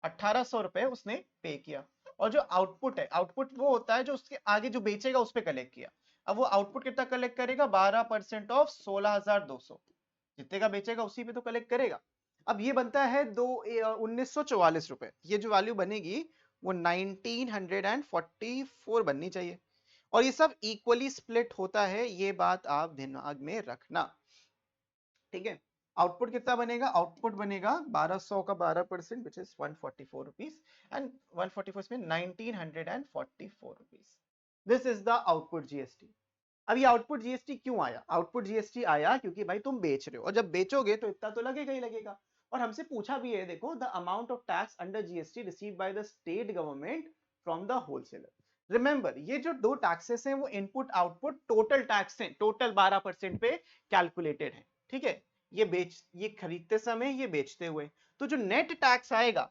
1800 रुपए उसने पे किया। और जो आउटपुट है, आउटपुट वो होता है जो उसके आगे जो बेचेगा उस पर कलेक्ट किया। अब वो आउटपुट कितना कलेक्ट करेगा? 12% ऑफ 16,200, जितने का बेचेगा उसी पे तो कलेक्ट करेगा। अब ये बनता है 1944 रुपए। ये जो वैल्यू बनेगी वो 1944 बननी चाहिए, और ये सब इक्वली स्प्लिट होता है, ये बात आप दिमाग में रखना, ठीक है? आउटपुट कितना बनेगा? आउटपुट बनेगा 1200 का 12% विच इज 144 रुपीज, एंड 144 में 1944 rupees. This is the output GST. अब ये आउटपुट जीएसटी क्यों आया? आउटपुट जीएसटी आया क्योंकि भाई तुम बेच रहे हो, और जब बेचोगे तो इतना तो लगेगा ही लगेगा। और हमसे पूछा भी है, देखो, the amount of tax under GST received by the state government from the wholesaler. Remember ये जो दो टैक्सेस हैं वो इनपुट आउटपुट टोटल टैक्स हैं, टोटल 12% पे कैलकुलेटेड है, ठीक है? ये खरीदते समय, ये बेचते हुए। तो जो नेट टैक्स आएगा,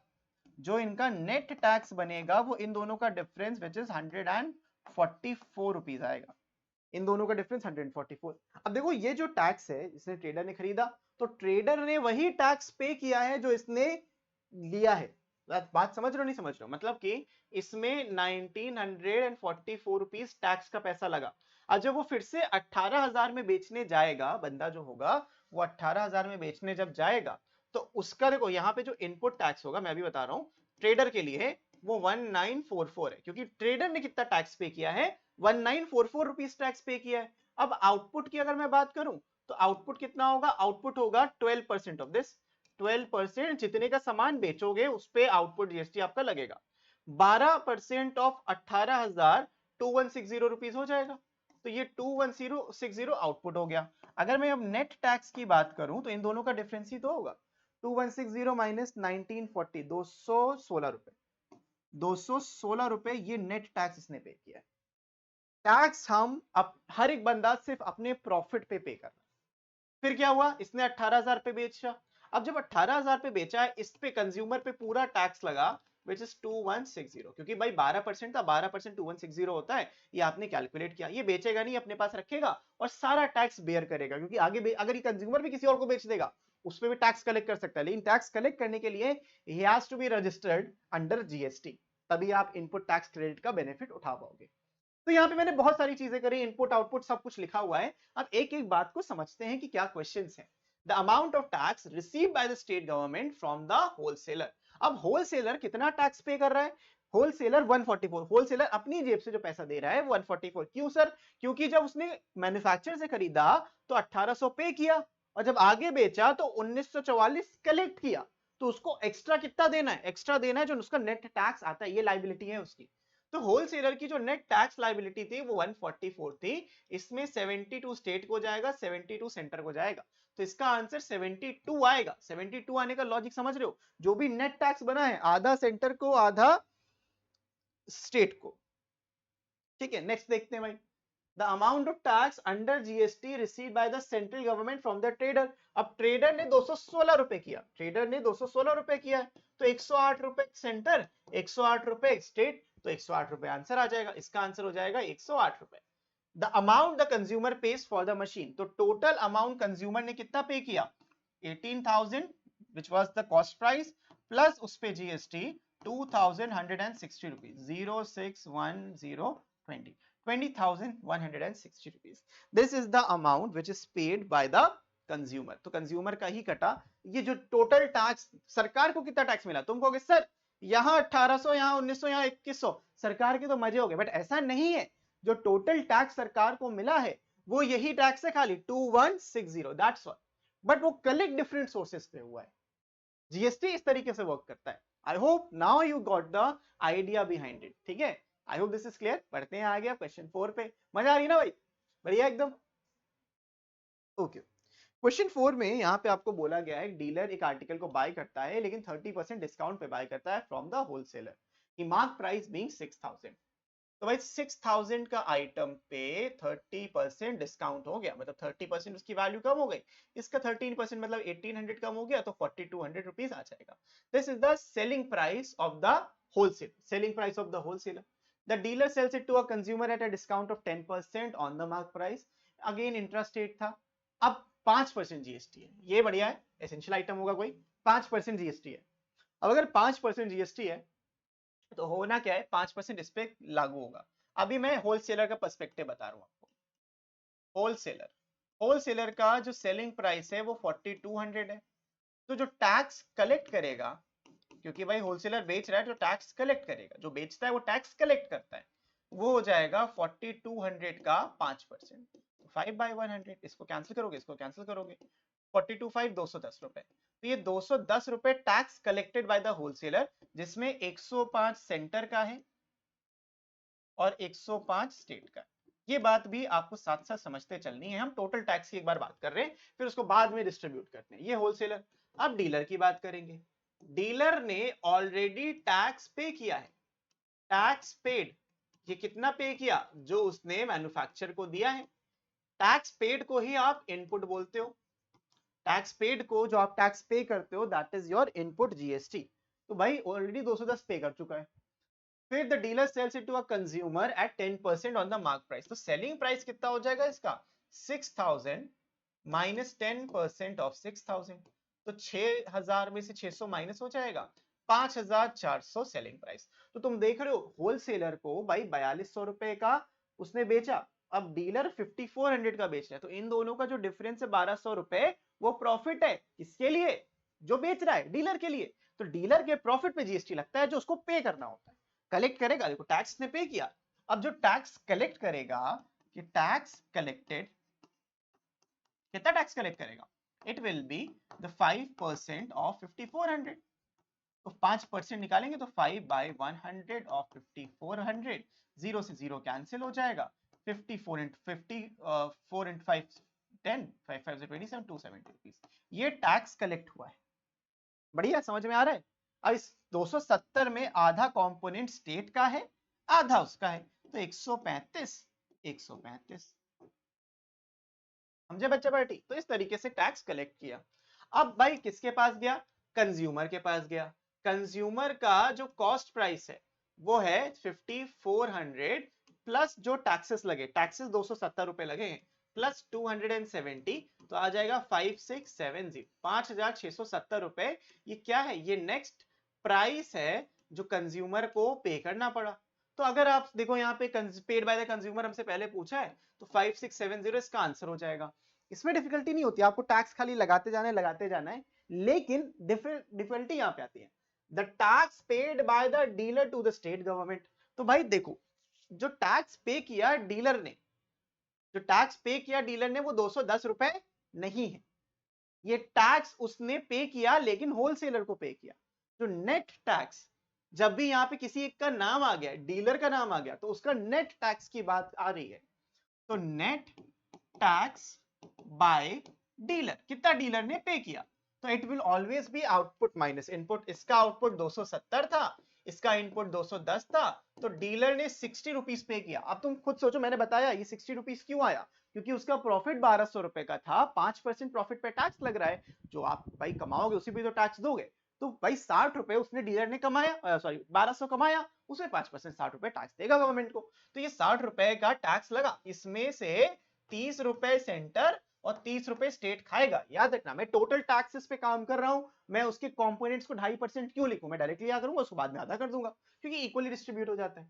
जो इनका नेट टैक्स बनेगा, वो इन दोनों का डिफरेंस विच इज 144 रुपीज आएगा। इन दोनों का डिफरेंस 144। अब देखो ये जो टैक्स है, जिसने ट्रेडर ने खरीदा, तो ट्रेडर ने वही टैक्स पे किया है जो इसने लिया है। बात समझ रहे हो नहीं समझ रहे हो? मतलब कि इसमें 1944 रुपीज टैक्स का पैसा लगा। और जब वो फिर से 18,000 में बेचने जाएगा, बंदा जो होगा वो 18,000 में बेचने जब जाएगा, तो उसका देखो यहाँ पे जो इनपुट टैक्स होगा, मैं भी बता रहा हूँ, ट्रेडर के लिए वो 1944 है, क्योंकि ट्रेडर ने कितना टैक्स पे किया है, 1944 रुपीस टैक्स पे किया है। अब आउटपुट की अगर मैं बात करूं, तो आउटपुट कितना होगा, आउटपुट होगा 12% ऑफ दिस, 12% जितने का सामान बेचोगे उस पे आउटपुट जीएसटी आपका लगेगा। 12% ऑफ 18,000 2160 रुपीस हो जाएगा, तो ये 2160 आउटपुट हो गया। अगर मैं अब नेट टैक्स की बात करूं, तो इन दोनों का डिफरेंस ही तो होगा, 2160 माइनस 1940, 216 रुपए, 216 रुपए ये नेट टैक्स इसने पे किया है। टैक्स हम हर एक बंदा सिर्फ अपने प्रॉफिट पे कर रहा है। फिर क्या हुआ, इसने 18,000 पे बेचा। अब जब 18,000 पे बेचा है, इस पे कंज्यूमर पे पूरा टैक्स लगा, विच इज 2160, क्योंकि भाई 12% था, 12% 2160 होता है, ये आपने कैलकुलेट किया। ये बेचेगा नहीं, अपने पास रखेगा और सारा टैक्स बेयर करेगा, क्योंकि आगे अगर ये कंज्यूमर भी किसी और को बेच देगा, उस पर भी टैक्स कलेक्ट कर सकता है, लेकिन टैक्स कलेक्ट करने के लिए ही has to be registered under GST, तभी आप इनपुट टैक्स क्रेडिट का बेनिफिट उठा पाओगे। तो यहाँ पे मैंने बहुत सारी चीजें करी, इनपुट आउटपुट सब कुछ लिखा हुआ है। अब एक एक बात को समझते हैं कि क्या क्वेश्चंस हैं। The amount of tax received by the state government from the wholesaler. अब होलसेलर कितना टैक्स पे कर रहा है, होलसेलर 144, होलसेलर अपनी जेब से जो पैसा दे रहा है 144। क्यों सर, क्योंकि जब उसने मैन्युफैक्चरर से खरीदा तो 1800 पे किया, और जब आगे बेचा तो 1944 कलेक्ट किया, तो उसको एक्स्ट्रा कितना देना है, एक्स्ट्रा देना है जो उसका नेट टैक्स आता है, ये लाइबिलिटी है उसकी। तो होलसेलर की जो नेट टैक्स लाइबिलिटी थी वो 144 थी, इसमें 72 स्टेट को जाएगा, 72 सेंटर को जाएगा, तो इसका आंसर 72 आएगा। 72 आने का लॉजिक समझ रहे हो, जो भी नेट टैक्स बना है आधा सेंटर को आधा स्टेट को। ठीक है, नेक्स्ट देखते हैं भाई, the amount of tax under GST received by the central government from the trader. अब ट्रेडर ने 216 रुपए किया, ट्रेडर ने 216 रुपए किया है, तो 108 रुपए सेंटर, 108 रुपए स्टेट, तो 108 रुपए आंसर आ जाएगा, इसका आंसर हो जाएगा 108 रुपए। The amount the consumer pays for the machine, तो टोटल अमाउंट कंज्यूमर ने कितना पे किया, 18,000 which was the cost price, plus उस पे GST 2,160 rupees, 061020, 20,160 rupees. This is the amount which is paid by the consumer. तो कंज्यूमर का ही कटा। ये जो टोटल टैक्स, सरकार को कितना टैक्स मिला, तुम कहोगे सर यहाँ 1800, यहाँ 1900, यहाँ 2100, सरकार के तो मजे हो गए, बट ऐसा नहीं है। जो टोटल टैक्स सरकार को मिला है वो यही टैक्स है खाली, 2160, दैट्स ऑल। बट वो कलेक्ट डिफरेंट सोर्सेस पे हुआ है। जीएसटी इस तरीके से वर्क करता है। I hope now you got the idea behind it. ठीक है, I hope this is clear. बढ़ते हैं आगे क्वेश्चन 4 पे। मजा आ रही है ना भाई, बढ़िया एकदम। ओके, क्वेश्चन 4 में यहाँ पे आपको बोला गया है डीलर एक आर्टिकल को बाय करता है, लेकिन 30% डिस्काउंट पे बाय करता है फ्रॉम द होलसेलर, की मार्क प्राइस बीइंग 6,000। तो भाई 6,000 का आइटम पे 30% डिस्काउंट हो गया, मतलब 30% उसकी वैल्यू कम हो गई, इसका 13% मतलब 1800 कम हो गया, तो 4200 रुपीस आ जाएगा। This is the selling price of the wholesale, selling price of the wholesaler. The dealer sells it to a consumer at a discount of 10% on the mark price. Again intrastate था। अब 5% GST है, ये बढ़िया है, essential item होगा कोई, 5% GST है। अब अगर 5% जीएसटी है तो होना क्या है, 5% इस पे लागू होगा। अभी मैं होलसेलर का पर्सपेक्टिव बता रहा हूं आपको। होलसेलर, होलसेलर का जो सेलिंग प्राइस है वो 4200 है, तो जो टैक्स कलेक्ट करेगा, क्योंकि भाई होलसेलर बेच रहा है, जो टैक्स कलेक्ट करेगा, जो बेचता है वो टैक्स कलेक्ट करता है, वो हो जाएगा 4200 का 5%, 5/100। इसको कैंसिल करोगे, इसको कैंसिल करोगे, 42/5 210 रुपए। तो ये 210 रुपए tax collected by the wholesaler, जिसमें 105 सेंटर का है और 105 स्टेट का। ये बात भी आपको साथ साथ समझते चलनी है। हम टोटल टैक्स की एक बार बात कर रहे हैं, फिर उसको बाद में डिस्ट्रीब्यूट करते हैं। ये होलसेलर। अब डीलर की बात करेंगे। डीलर ने ऑलरेडी टैक्स पे किया है, टैक्स पेड। ये कितना पे किया, जो उसने मैन्युफैक्चरर को दिया है। टैक्स पेड को ही आप इनपुट बोलते हो, टैक्स पेड को जो आप टैक्स पे करते हो that is your input GST. तो भाई ऑलरेडी 210 पे कर चुका है। फिर the dealer sells it to a consumer at 10% on the mark price. तो सेलिंग प्राइस कितना हो जाएगा इसका, 6,000 माइनस 10% ऑफ 6,000, तो 6,000 में से 600 माइनस हो जाएगा, 5,400 सेलिंग प्राइस। तो तुम देख रहे हो होलसेलर को भाई 4,200 रुपए का उसने बेचा, अब डीलर 5400 का बेच रहा है, तो इन दोनों का जो डिफरेंस है 1200 रुपए, वो प्रॉफिट है किसके लिए? जो बेच रहा है, डीलर के लिए। तो डीलर के प्रॉफिट पे जीएसटी लगता है, जो उसको पे करना होता है, कलेक्ट करेगा। देखो टैक्स ने पे किया, अब जो टैक्स कलेक्ट करेगा, कि टैक्स कलेक्टेड, कितना टैक्स कलेक्ट करेगा? It will be the 5% of 5400। तो 5% निकालेंगे तो 5/100 ऑफ 5400, जीरो से जीरो कैंसिल हो जाएगा। 54 इंटू 50, 4 इंटू 5 10, 5 5 27, 270 रुपीज, ये टैक्स कलेक्ट हुआ है। बढ़िया, समझ में आ रहा है? अब इस 270 में आधा कंपोनेंट स्टेट का है, आधा उसका है, तो 135 135। समझे बच्चे पार्टी? तो इस तरीके से टैक्स कलेक्ट किया। अब भाई किसके पास गया? कंज्यूमर के पास गया। कंज्यूमर का जो कॉस्ट प्राइस है वो है 5400 प्लस जो टैक्सेस लगे, टैक्सेस 270 रुपए लगे हैं, प्लस 270, तो आ जाएगा 5670, 5670 रुपए। ये क्या है? ये नेक्स्ट प्राइस है जो कंज्यूमर को पे करना पड़ा। तो अगर आप देखो यहाँ पे पेड बाय द कंज्यूमर हमसे पहले पूछा है, तो 5670 इसका आंसर हो जाएगा। इसमें डिफिकल्टी नहीं होती, आपको टैक्स खाली लगाते जाना है, लेकिन डिफिकल्टी यहाँ पे आती है, the tax paid by the dealer to the state government. तो भाई देखो, जो टैक्स पे किया डीलर ने, जो टैक्स पे किया डीलर ने, वो 210 रुपए नहीं है, ये टैक्स उसने पे किया लेकिन होलसेलर को पे किया। जो नेट टैक्स, जब भी यहाँ पे किसी एक का नाम आ गया, डीलर का नाम आ गया, तो उसका नेट टैक्स की बात आ रही है। तो नेट टैक्स बाय डीलर, कितना डीलर ने पे किया, तो it will always be output minus input. इसका आउटपुट 270 था, इसका इनपुट 210 था, तो डीलर ने 60 रुपीज पे किया। अब तुम खुद सोचो, मैंने बताया ये 60 रुपीज क्यों आया, क्योंकि उसका प्रॉफिट 1200 रुपए का था, 5% प्रॉफिट पे टैक्स लग रहा है, जो आप भाई कमाओगे उसी पे तो टैक्स दोगे। तो भाई 60 रुपए उसने डीलर ने कमाया, सॉरी 1200 कमाया, उसमें 5% 60 रुपए टैक्स देगा गवर्नमेंट को। तो ये 60 रुपए का टैक्स लगा, इसमें से 30 रुपए सेंटर और 30 रुपए स्टेट खाएगा। याद रखना, मैं टोटल टैक्सेस पे काम कर रहा हूं, मैं उसके कंपोनेंट्स को 2.5% क्यों लिखूं, मैं डायरेक्टली क्या करूंगा, उसको बाद में आधा कर दूंगा, क्योंकि इक्वली डिस्ट्रीब्यूट हो जाता है।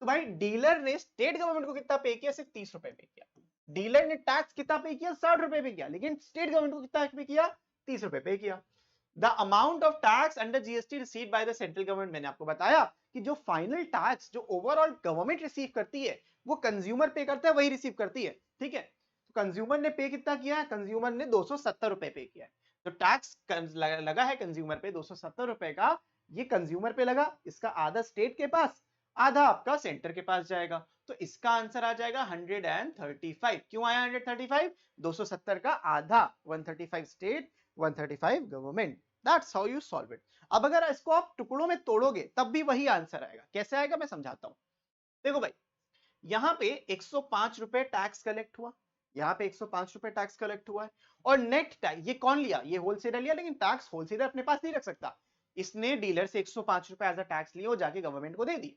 तो भाई डीलर ने स्टेट गवर्नमेंट को कितना पे किया? सिर्फ 30 रुपए पे किया। डीलर ने टैक्स कितना पे किया? 60 रुपए पे किया, लेकिन स्टेट गवर्नमेंट को कितना पे किया? 30 रुपए पे किया। The amount of tax under GST received by the central government, मैंने आपको बताया कि जो फाइनल टैक्स जो ओवरऑल गवर्नमेंट रिसीव करती है, वो कंज्यूमर पे करता है, वही रिसीव करती है। ठीक है, तो कंज्यूमर ने पे कितना किया है? कंज्यूमर ने 270 रुपए पे किया है। तो टैक्स लगा है कंज्यूमर पे 270 रुपए का, ये कंज्यूमर पे लगा, इसका आधा स्टेट के पास, आधा आपका सेंटर के पास जाएगा। तो इसका आंसर आ जाएगा 135। क्यों आया 135? 270 का आधा, 135 state, 135 government. That's how you solve it. अब अगर इसको आप टुकड़ों में तोड़ोगे तब भी वही आंसर आएगा। कैसे आएगा मैं समझाता हूं। देखो भाई, यहां पे 105 रुपए टैक्स कलेक्ट हुआ, यहां पे 105 रुपए टैक्स कलेक्ट हुआ है, और नेट टैक्स ये कौन लिया? ये होलसेलर लिया, लेकिन टैक्स होलसेलर अपने पास नहीं रख सकता, इसने डीलर से 105 रुपए एज अ टैक्स लिए और जाके गवर्नमेंट को दे दिए।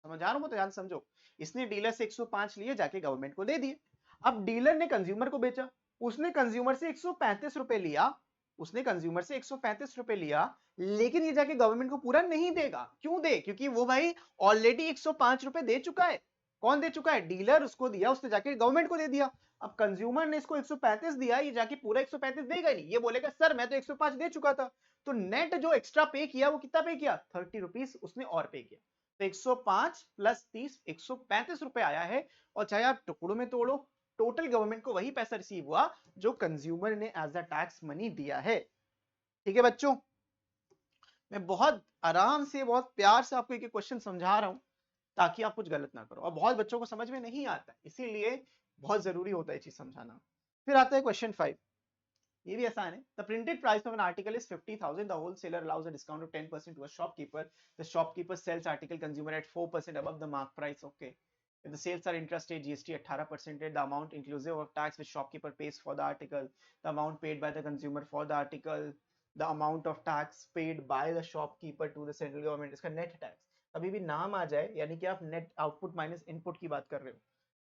समझ आ रहा हूं तो ध्यान समझो, इसने डीलर से 105 लिए, जाके गवर्नमेंट को दे दिए। अब डीलर ने कंज्यूमर को बेचा, उसने कंज्यूमर से 135 रुपए लिया, उसने कंज्यूमर से 135 रुपए लिया, लेकिन ये जाके गवर्नमेंट को पूरा नहीं देगा। क्यों दे? क्योंकि वो भाई ऑलरेडी 105 रुपए दे चुका है। कौन दे चुका है? डीलर उसको दिया, उसने जाके गवर्नमेंट को दे दिया। अब कंज्यूमर ने इसको 135 दिया, ये जाके पूरा 135 देगा नहीं, ये बोलेगा सर मैं तो 105 दे चुका था। तो नेट जो एक्स्ट्रा पे किया वो कितना पे किया? 30 रुपीज उसने और पे किया। तो 105 प्लस 30, 135 रुपए आया है। और चाहे आप टुकड़ों में तोड़ो, टोटल गवर्नमेंट को वही पैसा रिसीव हुआ जो कंज्यूमर ने एज अ टैक्स मनी दिया है। ठीक है बच्चों, मैं बहुत आराम से, बहुत प्यार से आपको एक क्वेश्चन समझा रहा हूं, ताकि आप कुछ गलत ना करो। और बहुत बच्चों को समझ में नहीं आता, इसीलिए बहुत जरूरी होता है चीज समझाना। फिर आता है क्वेश्चन 5, ये भी आसान है। The printed price of an article is 50,000, the wholesaler allows a discount of 10% to a shopkeeper, the shopkeeper sells article consumer at 4% above the mark price. Okay, if the sales are intrastate, GST 18%, the amount inclusive of tax which shopkeeper pays for the article, the amount paid by the consumer for the article, the amount of tax paid by the shopkeeper to the central government, इसका net tax. कभी भी नाम आ जाए यानी कि आप net output minus input की बात कर रहे हो।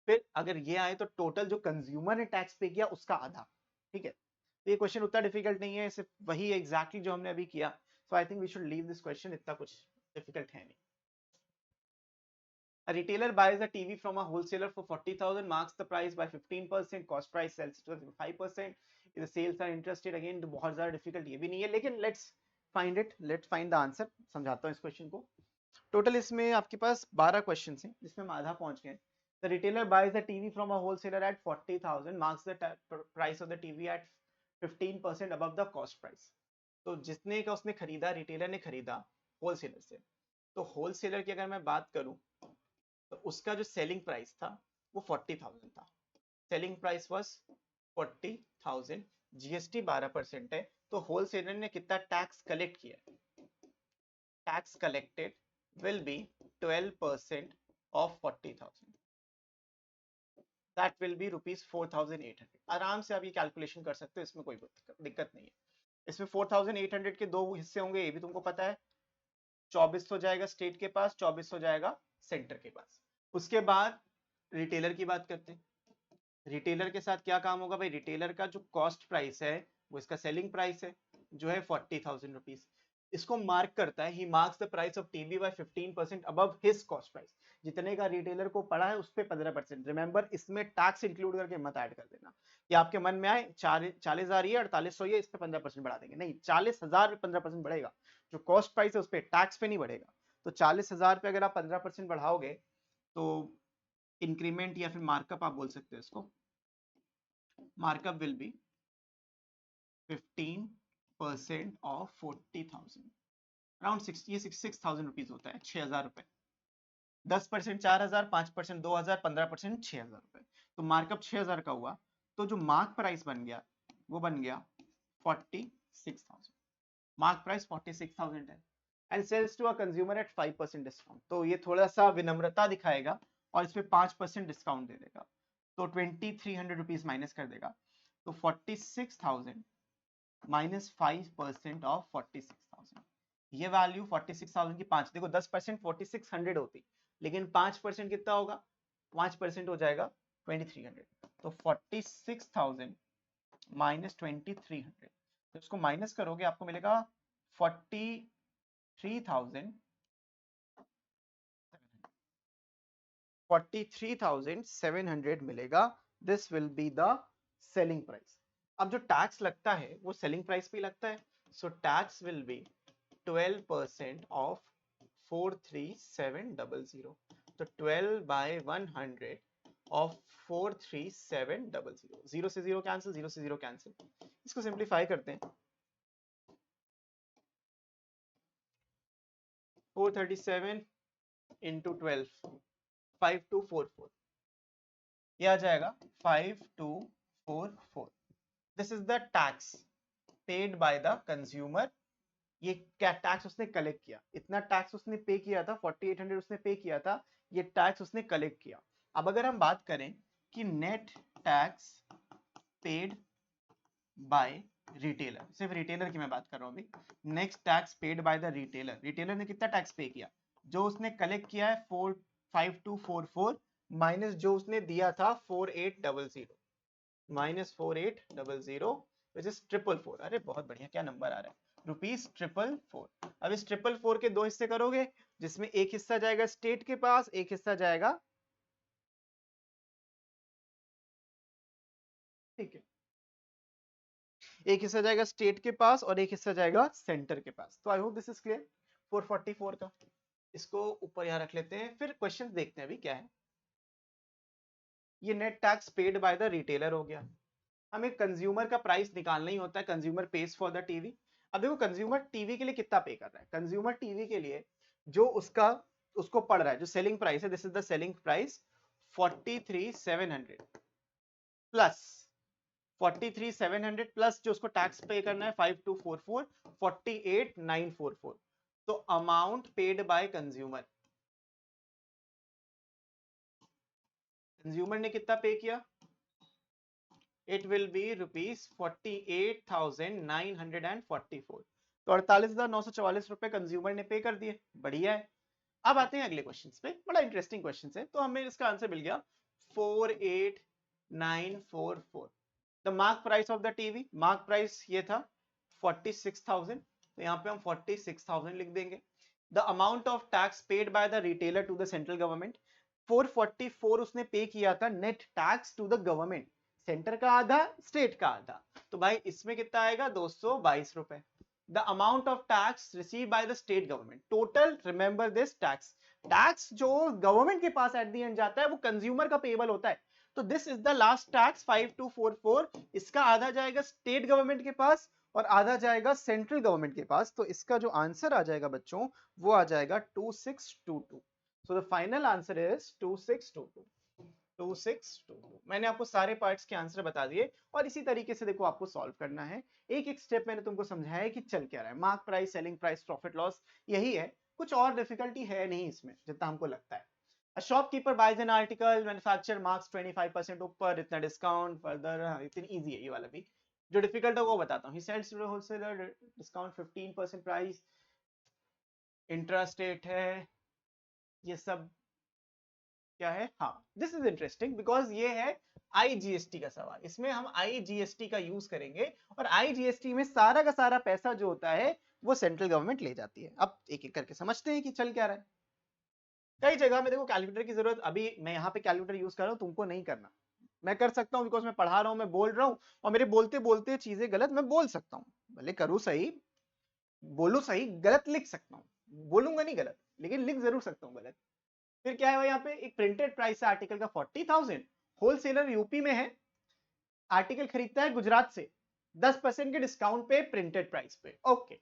फिर अगर ये आए तो टोटल जो कंज्यूमर ने टैक्स पे किया उसका आधा। ठीक है, तो ये क्वेश्चन उतना डिफिकल्ट नहीं है, सिर्फ वही एग्जैक्टली जो हमने अभी किया। So I think we should leave this question, इतना कुछ डिफिकल्ट है नहीं। A retailer buys a TV from a wholesaler for 40,000, marks the price by 15%, cost price sells to 5%. If the sales are interested, again तो बहुत ज़्यादा difficult ये भी नहीं है, लेकिन let's find the answer. समझाता हूँ इस क्वेश्चन को. टोटल इसमें आपके पास 12 क्वेश्चन हैं, जिसमें हम आधा पहुंच गए. The retailer buys the TV from a wholesaler at 40,000, marks the price of the TV at 15% above the cost price. तो जितने का उसने खरीदा, रिटेलर ने खरीदा होलसेलर से, तो होलसेलर की अगर मैं बात करूं तो उसका जो सेलिंग प्राइस था वो 40,000 था. सेलिंग प्राइस वाज 40,000, जीएसटी 12% है, तो होलसेलर ने कितना टैक्स कलेक्ट किया? Tax collected will be 12% of 40,000. That will be rupees 4,800. आराम से आप ये कैलकुलेशन कर सकते हो, इसमें कोई दिक्कत नहीं है. इसमें 4,800 के दो हिस्से होंगे, ये भी तुमको पता है. 2400 जाएगा स्टेट के पास, 2400 जाएगा सेंटर के पास. उसके बाद रिटेलर की बात करते हैं. रिटेलर के साथ क्या काम होगा भाई? रिटेलर का जो कॉस्ट प्राइस है वो इसका सेलिंग प्राइस है, जो है 40,000 रुपीज. इसको मार्क करता है, he marks the price of TV by 15% above his cost price. जितने का रिटेलर को पड़ा है उस पे 15%. रिमेंबर, इसमें टैक्स इंक्लूड करके मत ऐड कर देना कि आपके मन में आए 40,000 ये 4800 ये, इस पे 15% बढ़ा देंगे. नहीं, 40,000 पे 15% बढ़ेगा. जो कॉस्ट प्राइस है उस पे टैक्स पे नहीं बढ़ेगा. तो 40,000 पे अगर आप 15% बढ़ाओगे तो इंक्रीमेंट या फिर मार्कअप आप बोल सकते हो इसको. Markup will be 15% of 40,000, around 66,000 rupees होता है, 6,000 रुपए. 10% 4,000, 5% 2,000, 15% 6,000 रुपए. तो मार्कअप 6,000 का हुआ. तो जो मार्क प्राइस बन गया वो बन गया 46,000. मार्क प्राइस 46,000 है and sells to a consumer at 5% discount. तो ये थोड़ा सा विनम्रता दिखाएगा और इस पे 5% डिस्काउंट दे देगा, तो 2,300 रुपीज माइनस कर देगा. तो 46,000 माइनस 5% ऑफ 46,000, ये वैल्यू 46,000 की 5, देखो 10% 4600 होती, लेकिन 5% कितना होगा? 5% हो जाएगा 2,300. तो 46,000 माइनस 2,300, तो इसको माइनस करोगे आपको मिलेगा 43,700 मिलेगा. This will be the selling price. अब जो टैक्स लगता है वो सेलिंग प्राइस पे लगता है. So tax will be 12% of 43700. तो 12 by 100 ऑफ 43700. जीरो से जीरो कैंसिल, जीरो से जीरो कैंसिल. इसको सिंप्लीफाई करते हैं. 437 इंटू 12, 5244. ये आ जाएगा 5244. This is the tax paid by the consumer. ये क्या टैक्स उसने कलेक्ट किया? इतना टैक्स उसने पे किया था, 4800 उसने पे किया था, ये टैक्स उसने कलेक्ट किया. अब अगर हम बात करें कि net tax paid bye retailer, सिर्फ रिटेलर की मैं बात कर रहा हूं अभी. Next tax paid by the retailer. Retailer ने कितना टैक्स पे किया? जो उसने कलेक्ट किया है 5244 माइनस जो उसने दिया था 4800, माइनस 4800 विच इज 444. अरे बहुत बढ़िया, क्या नंबर आ रहा है? रुपीज 444. अब इस 444 के दो हिस्से करोगे, जिसमें एक हिस्सा जाएगा स्टेट के पास, एक हिस्सा जाएगा, ठीक है, एक हिस्सा जाएगा स्टेट के पास और एक हिस्सा जाएगा सेंटर के पास. तो आई होप दिस इज क्लियर. 444 का इसको ऊपर यहां रख लेते हैं. फिर क्वेश्चन देखते हैं अभी क्या है. ये net tax paid by the retailer हो गया. हमें कंज्यूमर का प्राइस निकालना ही होता है. Consumer pays for the TV. अब देखो कंज्यूमर टीवी के लिए कितना पे कर रहा है. कंज्यूमर टीवी के लिए जो उसको पड़ रहा है, जो सेलिंग प्राइस है, this is the selling price 43,700 plus 43,700 plus जो उसको टैक्स पे करना है 5244, 48,944. तो amount paid by consumer, consumer ने कितना पे किया? It will B rupees 48,944. तो 48,944 रुपए कंज्यूमर ने पे कर दिए. बढ़िया है. अब आते हैं अगले क्वेश्चन पे. बड़ा इंटरेस्टिंग क्वेश्चन है. तो हमें इसका आंसर मिल गया 48,944. The mark price of the TV, mark price ये था 46,000, तो यहाँ पे हम 46,000 लिख देंगे. The amount of tax paid by the retailer to the central government, 444 उसने पे किया था net tax to the government, centre का आधा स्टेट का आधा, तो भाई इसमें कितना आएगा 222 रुपए। The amount of tax receive by the state government total, remember this, tax tax जो गवर्नमेंट के पास एट द एंड जाता है वो कंज्यूमर का पेबल होता है, तो this is the last tax 5244, इसका आधा जाएगा स्टेट गवर्नमेंट के पास और आधा जाएगा सेंट्रल गवर्नमेंट के पास, तो इसका जो आंसर आ जाएगा बच्चों वो आ जाएगा 2622। So the final answer is 2622। 2622 मैंने आपको सारे पार्ट्स के आंसर बता दिए और इसी तरीके से देखो आपको सॉल्व करना है, एक एक स्टेप मैंने तुमको समझाया कि चल क्या रहा है, mark price, selling price, profit loss, यही है, कुछ और डिफिकल्टी है नहीं इसमें जितना हमको लगता है। A shopkeeper buys an article, manufacturer marks 25% ऊपर, इतना डिस्काउंट फर्दर, इतनी इजी है ये वाला भी, जो डिफिकल्ट है वो बताता हूँ। He sells to the wholesaler, discount 15% price, intrastate है, ये सब क्या है, हाँ दिस इज इंटरेस्टिंग बिकॉज ये है आईजीएसटी का सवाल, इसमें हम आईजीएसटी का यूज करेंगे और आईजीएसटी में सारा का सारा पैसा जो होता है वो सेंट्रल गवर्नमेंट ले जाती है। अब एक एक करके समझते हैं कि चल क्या रहा है। कई जगह में देखो कैलकुलेटर की जरूरत, अभी मैं यहाँ पे कैलकुलेटर यूज कर रहा हूँ, तुमको नहीं करना, मैं कर सकता हूँ बिकॉज मैं पढ़ा रहा हूँ, मैं बोल रहा हूँ और मेरे बोलते बोलते चीजें गलत मैं बोल सकता हूँ, भले करूँ सही, बोलू सही, गलत लिख सकता हूँ, बोलूंगा नहीं गलत लेकिन लिख जरूर सकता हूँ गलत। फिर क्या है भाई, यहाँ पे एक प्रिंटेड प्राइस है आर्टिकल का 40,000, होलसेलर यूपी में है, आर्टिकल खरीदता है गुजरात से 10% के डिस्काउंट पे प्रिंटेड प्राइस पे, ओके।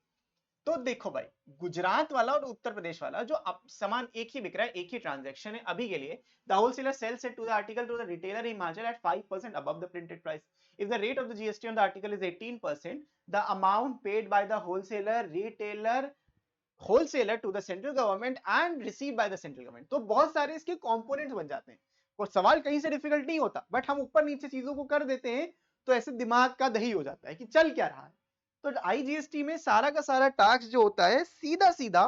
तो देखो भाई गुजरात वाला और उत्तर प्रदेश वाला जो सामान एक ही बिक रहा है, एक ही ट्रांजैक्शन है अभी के लिए, the wholesaler sells it to the article to the retailer in Himachal at 5% above the printed price. If the rate of the GST on the article is 18%, the amount paid by the wholesaler to the central government and received by the central government. तो बहुत सारे इसके components बन जाते हैं, और सवाल कहीं से डिफिकल्ट नहीं होता, बट हम ऊपर नीचे चीजों को कर देते हैं तो ऐसे दिमाग का दही हो जाता है कि चल क्या रहा है। तो आईजीएसटी में सारा का सारा टैक्स जो होता है सीधा सीधा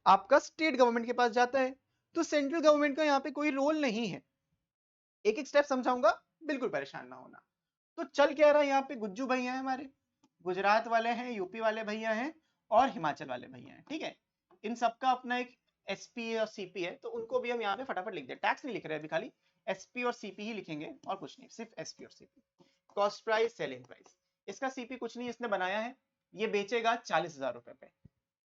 आपका स्टेट गवर्नमेंट के पास जाता है, तो सेंट्रल गवर्नमेंट का यहाँ पे कोई रोल नहीं है। एक एक स्टेप समझाऊंगा, बिल्कुल परेशान ना होना। तो चल क्या रहा है, यहाँ पे गुज्जू भैया है हमारे, गुजरात वाले हैं, यूपी वाले भैया हैं और हिमाचल वाले भैया हैं, ठीक है। इन सबका अपना एक एसपी और सीपी है, तो उनको भी हम यहाँ पे फटाफट लिख दें, टैक्स नहीं लिख रहे अभी, खाली एसपी और सीपी ही लिखेंगे और कुछ नहीं, सिर्फ एसपी और CP. Cost price, selling price, इसका सीपी कुछ नहीं, इसने बनाया है, ये बेचेगा 40,000 रुपए पे।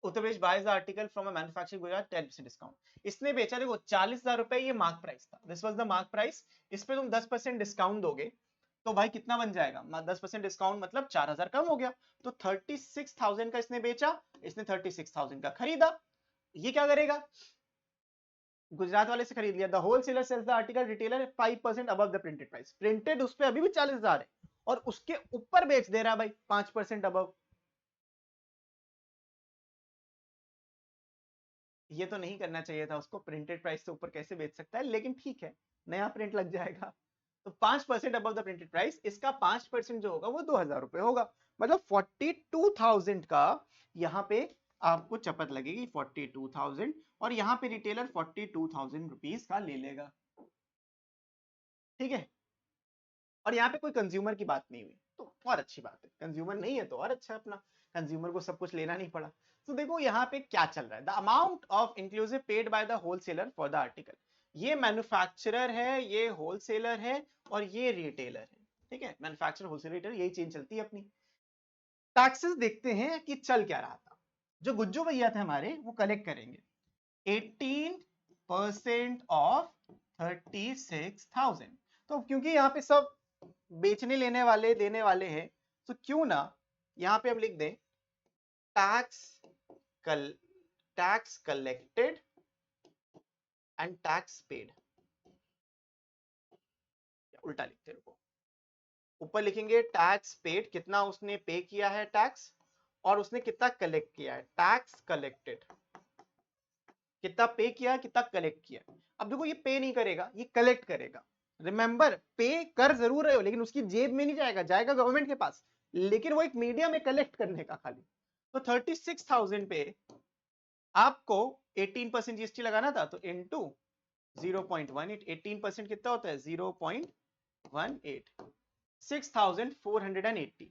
Uttar Pradesh buys the article from a manufacturing Gujarat 10% discount, इसने बेचा, देखो 40,000 रुपए ये मार्क प्राइस था, this was the mark price, इस पे तुम 10% डिस्काउंट दोगे तो भाई कितना बन जाएगा, 10% डिस्काउंट मतलब 4,000 कम हो गया, तो 36,000 का इसने बेचा, इसने 36,000 का खरीदा। ये क्या करेगा, गुजरात वाले से खरीद लिया, the wholesaler sells the article retailer 5% above the printed price, printed उस पे अभी भी 40,000 है और उसके ऊपर बेच दे रहा है भाई 5% अबव। ये तो नहीं करना चाहिए था उसको, प्रिंटेड प्राइस से ऊपर कैसे बेच सकता है, लेकिन ठीक है नया प्रिंट लग जाएगा। तो 5% अबव द प्रिंटेड प्राइस, इसका 5% जो होगा वो 2,000 रुपए होगा, मतलब 42,000 का यहाँ पे आपको चपत लगेगी, 42,000, और यहाँ पे रिटेलर 42,000 रुपीज का ले लेगा, ठीक है। और यहाँ पे कोई कंज्यूमर की बात नहीं हुई तो और अच्छी बात है, कंज्यूमर नहीं है तो और अच्छा है, अपना कंज्यूमर को सब कुछ लेना नहीं पड़ा। तो देखो यहाँ पे क्या चल रहा है, the amount of inclusive paid by the wholesaler for the article, ये मैन्युफैक्चरर है, ये होलसेलर है और ये रिटेलर है, ठीक है, मैन्युफैक्चरर होलसेलर रिटेलर यही चेन चलती है अपनी। टैक्सेस देखते हैं कि चल क्या रहा था, जो गुज्जू भैया थे हमारे वो कलेक्ट करेंगे 18% ऑफ 36,000, तो क्योंकि यहाँ पे सब बेचने लेने वाले देने वाले हैं, तो क्यों ना यहाँ पे हम लिख दें tax collected and tax paid, उल्टा लिखते हैं, ऊपर लिखेंगे टैक्स पेड, कितना उसने पे किया है टैक्स, और उसने कितना कलेक्ट किया है, टैक्स कलेक्टेड, कितना पे किया, कितना कलेक्ट किया। अब देखो ये पे नहीं करेगा, ये कलेक्ट करेगा, रिमेंबर पे कर जरूर रहे हो लेकिन उसकी जेब में नहीं जाएगा, जाएगा गवर्नमेंट के पास, लेकिन वो एक मीडियम में कलेक्ट करने का खाली। तो 36,000 पे आपको 18% जीएसटी लगाना था, तो इनटू 0.18, 18% कितना होता है 0.18, 6,480,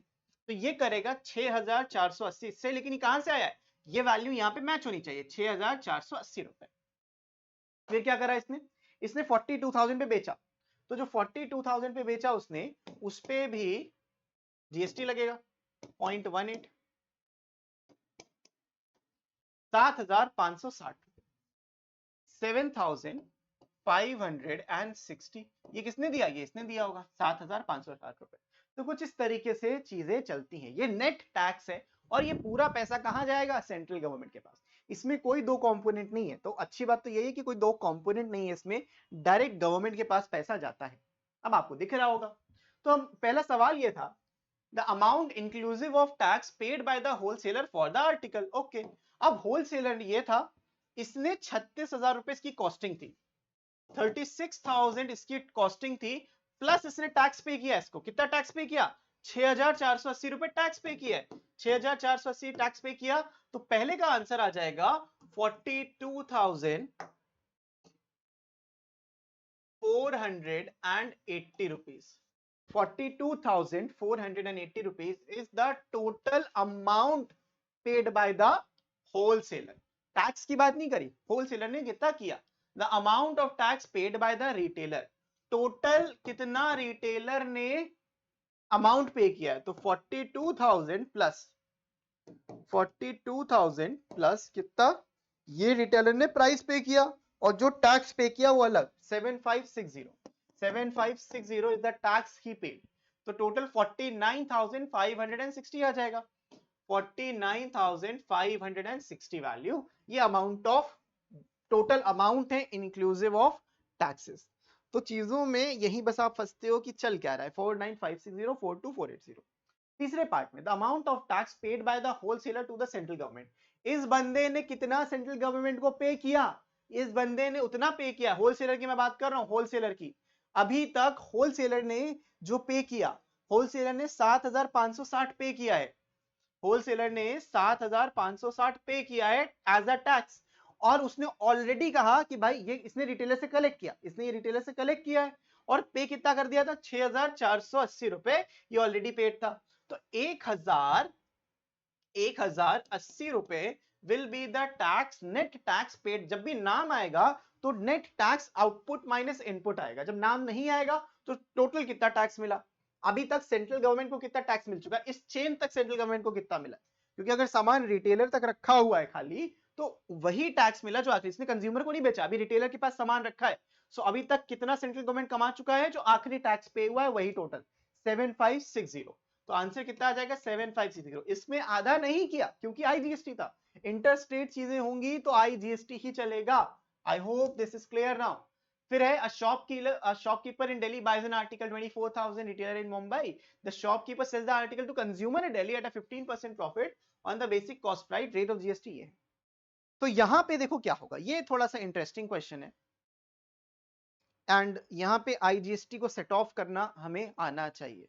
तो ये करेगा 6,480 इससे, लेकिन ये कहां से आया है, ये वैल्यू यहाँ पे मैच होनी चाहिए 6,480 रुपए। फिर क्या करा इसने, इसने 42,000 पे बेचा, तो जो 42,000 पे बेचा उसने, उस पे भी जीएसटी लगेगा 0.18, 7,560, 7,560। ये किसने दिया? ये इसने दिया होगा 7,560 रुपए। तो कुछ इस तरीके से चीजें चलती हैं। ये नेट टैक्स है और ये पूरा पैसा कहां जाएगा? सेंट्रल गवर्नमेंट के पास। इसमें कोई दो कंपोनेंट नहीं है। तो अच्छी बात तो यही है कि कोई दो कंपोनेंट नहीं है इसमें, डायरेक्ट गवर्नमेंट के पास पैसा जाता है। अब आपको दिख रहा होगा। तो हम पहला सवाल ये था, the amount inclusive of tax paid by the wholesaler for the article. Okay, अब होलसेलर ये था, इसने 36,000 रुपए इसकी कॉस्टिंग थी, 36,000 इसकी कॉस्टिंग थी, प्लस इसने टैक्स पे किया। इसको कितना टैक्स पे किया? 6,480 रुपए टैक्स पे किया है। 6,480 टैक्स पे किया, तो पहले का आंसर आ जाएगा 42,480 rupees. 42,480 rupees is the total amount paid by the wholesaler. Tax की बात नहीं करी, होलसेलर ने कितना किया? The amount of tax paid by the retailer, total कितना रिटेलर ने अमाउंट पे किया है? तो 42,000 प्लस कितना ये रिटेलर ने प्राइस पे किया, और जो टैक्स पे किया वो अलग 7560 is the tax he paid. तो टोटल 49,560 आ जाएगा। 49,560 वैल्यू, ये अमाउंट ऑफ टोटल अमाउंट है इंक्लूसिव ऑफ टैक्सेस। तो चीजों में यही बस आप फंसते हो कि चल क्या रहा है। 49,560, 42,480। तीसरे पार्ट में, the amount of tax paid by the wholesaler to the central government. इस बंदे ने कितना सेंट्रल गवर्नमेंट को पे किया? इस बंदे ने उतना पे किया। होलसेलर की मैं बात कर रहा हूं, होलसेलर की। अभी तक होलसेलर ने जो पे किया, होलसेलर ने 7,560 पे किया है। होलसेलर ने 7,560 पे किया है एज अ टैक्स। और उसने ऑलरेडी कहा कि भाई ये इसने रिटेलर से कलेक्ट किया, इसने ये रिटेलर से कलेक्ट किया है, और पे कितना कर दिया था? 6,480 रुपए ये ऑलरेडी पेड था। तो 1,080 रुपए will be the tax, net tax paid. जब भी नाम आएगा तो net tax output minus input आएगा। जब नाम नहीं आएगा तो टोटल कितना टैक्स मिला। अभी तक सेंट्रल गवर्नमेंट को कितना टैक्स मिल चुका है? इस चेन तक सेंट्रल गवर्नमेंट को कितना मिला? क्योंकि अगर सामान रिटेलर तक रखा हुआ है खाली, तो वही टैक्स मिला जो आखिरी, इसने कंज्यूमर को नहीं बेचा, अभी रिटेलर के पास सामान रखा है। सो अभी तक कितना सेंट्रल गवर्नमेंट कमा चुका है? जो आखिरी टैक्स पे हुआ है वही टोटल 7560। तो आंसर कितना आ जाएगा? 7560। इसमें आधा नहीं किया क्योंकि आईजीएसटी था। इंटरस्टेट चीजें होंगी तो आईजीएसटी ही चलेगा। आई hope this is clear now. फिर है, a shopkeeper in Delhi buys an article 24,000, retailer in Mumbai. The shopkeeper sells the article to consumer in Delhi at a 15% profit on the basic cost price rate of GST है। तो यहां पे देखो क्या होगा, ये थोड़ा सा इंटरेस्टिंग क्वेश्चन है, एंड यहां पे आईजीएसटी को सेट ऑफ करना हमें आना चाहिए।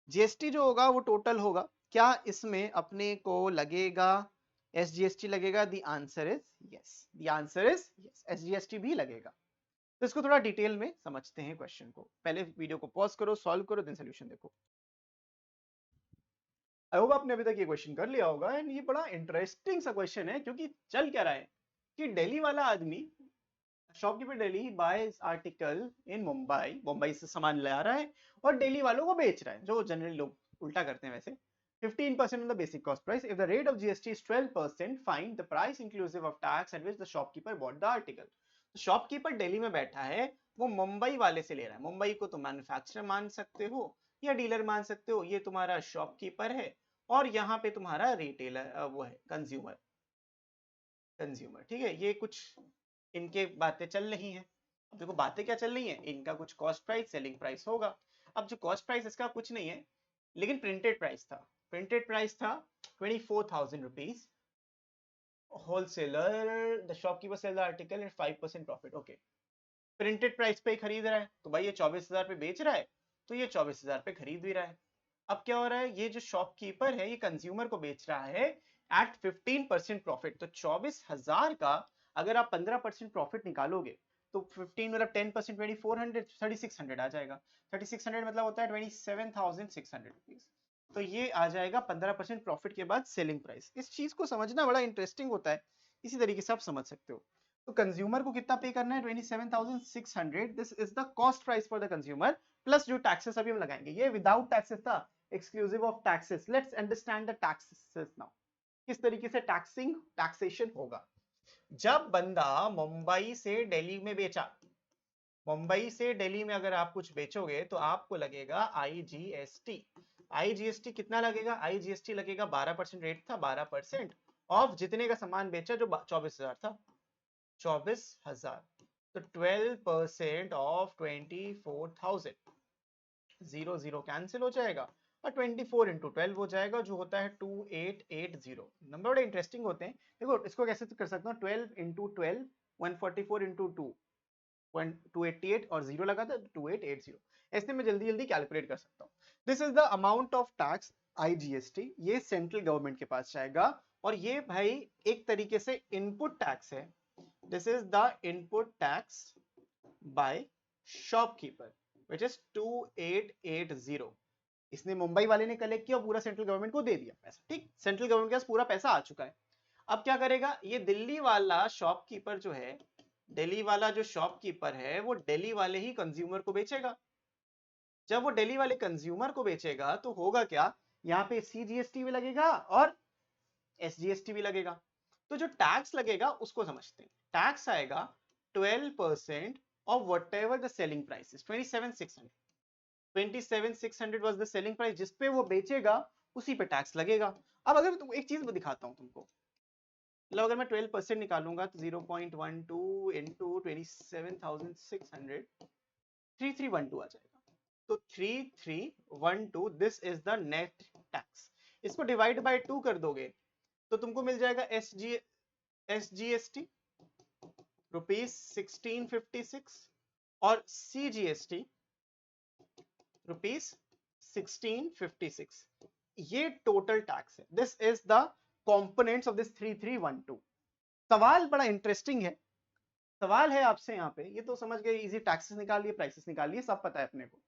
जीएसटी जो होगा वो टोटल होगा, क्या इसमें अपने को लगेगा एसजीएसटी लगेगा? The answer is yes, the answer is yes, SGST भी लगेगा। तो इसको थोड़ा डिटेल में समझते हैं क्वेश्चन को। पहले वीडियो को पॉज करो, सॉल्व करो, देन सॉल्यूशन देखो। आई होप आपने अभी तक ये क्वेश्चन कर लिया होगा। एंड ये बड़ा इंटरेस्टिंग सा क्वेश्चन है, क्योंकि चल क्या रहा है कि दिल्ली वाला आदमी, shopkeeper Delhi buys article in Mumbai, Mumbai से सामान ले आ रहा है और दिल्ली वालों को बेच रहा है, जो जनरली लोग उल्टा करते हैं वैसे। 15% on the basic cost price. If the rate of GST is 12%, find the price inclusive of tax at which the shopkeeper bought the article. तो शॉपकीपर दिल्ली में बैठा है, वो मुंबई वाले से ले रहा है। मुंबई को तुम मैन्युफैक्चरर मान सकते हो या डीलर मान सकते हो, ये तुम्हारा शॉपकीपर है, और यहाँ पे तुम्हारा रिटेलर वो है कंज्यूमर। कंज्यूमर, ठीक है। ये कुछ इनके बातें चल रही हैं। अब देखो बातें क्या चल रही हैं, इनका कुछ कॉस्ट प्राइस, सेलिंग प्राइस होगा। अब जो कॉस्ट प्राइस इसका कुछ नहीं है, लेकिन प्रिंटेड प्राइस था। प्रिंटेड प्राइस था 24,000 rupees. Wholesaler, the shopkeeper sell the article at 5% profit. Okay, printed price पे खरीद रहा है, तो भाई ये 24,000 पे बेच रहा है, तो ये 24,000 पे खरीद भी रहा है। अब क्या हो रहा है, ये जो शॉपकीपर है ये कंज्यूमर को बेच रहा है एट 15% प्रॉफिट। तो 24,000 का अगर आप 15% प्रॉफिट निकालोगे तो 15 मतलब 10%, 2400, 3600 आ जाएगा। 3600 मतलब होता है 27,600 रुपीज। तो ये आ जाएगा 15% प्रॉफिट के बाद सेलिंग प्राइस। इस चीज को समझना बड़ा इंटरेस्टिंग होता है, इसी तरीके से आप समझ सकते हो। तो कंज्यूमर को कितना पे करना है 27,600. This is the cost price for the consumer plus जो टैक्सेस अभी हम लगाएंगे. ये विदाउट टैक्सेस था, exclusive of taxes. Let's understand the taxes now. किस तरीके से टैक्सेशन होगा. जब बंदा मुंबई से दिल्ली में बेचा, मुंबई से दिल्ली में अगर आप कुछ बेचोगे तो आपको लगेगा आईजीएसटी. आईजीएसटी कितना लगेगा? आईजीएसटी लगेगा 12% रेट था, 12% ऑफ जितने का सामान बेचा जो 24,000 था, 24,000. तो 12% ऑफ 24,000, 0 0 कैंसिल हो जाएगा और 24 इंटू 12 हो जाएगा जो होता है 2880. नंबर बड़े इंटरेस्टिंग होते हैं. देखो इसको कैसे कर सकता हूँ, 12 इंटू 12, 144 इंटू 2, 288 और 0 लगा था 2880. ऐसे में जल्दी जल्दी कैलकुलेट कर सकता हूँ. This is the amount of tax IGST. ये सेंट्रल गवर्नमेंट के पास जाएगा और ये भाई एक तरीके से इनपुट टैक्स है. This is the input tax by shopkeeper which is 2880. इसने मुंबई वाले ने कलेक्ट किया, पूरा सेंट्रल गवर्नमेंट को दे दिया पैसा. ठीक, सेंट्रल गवर्नमेंट के पास पूरा पैसा आ चुका है. अब क्या करेगा ये दिल्ली वाला शॉपकीपर जो है, दिल्ली वाला जो शॉपकीपर है वो दिल्ली वाले ही कंज्यूमर को बेचेगा. जब वो दिल्ली वाले कंज्यूमर को बेचेगा तो होगा क्या, यहाँ पे सीजीएसटी भी लगेगा और एसजीएसटी भी लगेगा. तो जो टैक्स लगेगा उसको समझते हैं. टैक्स आएगा 12% of whatever the selling price is. 27,600, 27,600 was the selling price. जिस पे वो बेचेगा उसी पे टैक्स लगेगा. अब अगर तुम एक चीज दिखाता हूं तुमको, मतलब अगर मैं 12% निकालूंगा तो 0.12 इंटू 27,600, 3312 आ जाएगा. तो 3312, this is the net tax. इसको डिवाइड बाय 2 कर दोगे तो तुमको मिल जाएगा एसजीएसटी रुपीज 1656 और सीजीएसटी रुपीज 1656. ये टोटल टैक्स है. This is the components of this 3312. सवाल बड़ा इंटरेस्टिंग है. सवाल है आपसे यहाँ पे, ये तो समझ गए, इजी टैक्सेस निकाल लिए, प्राइसेस निकाल लिए, सब पता है अपने को.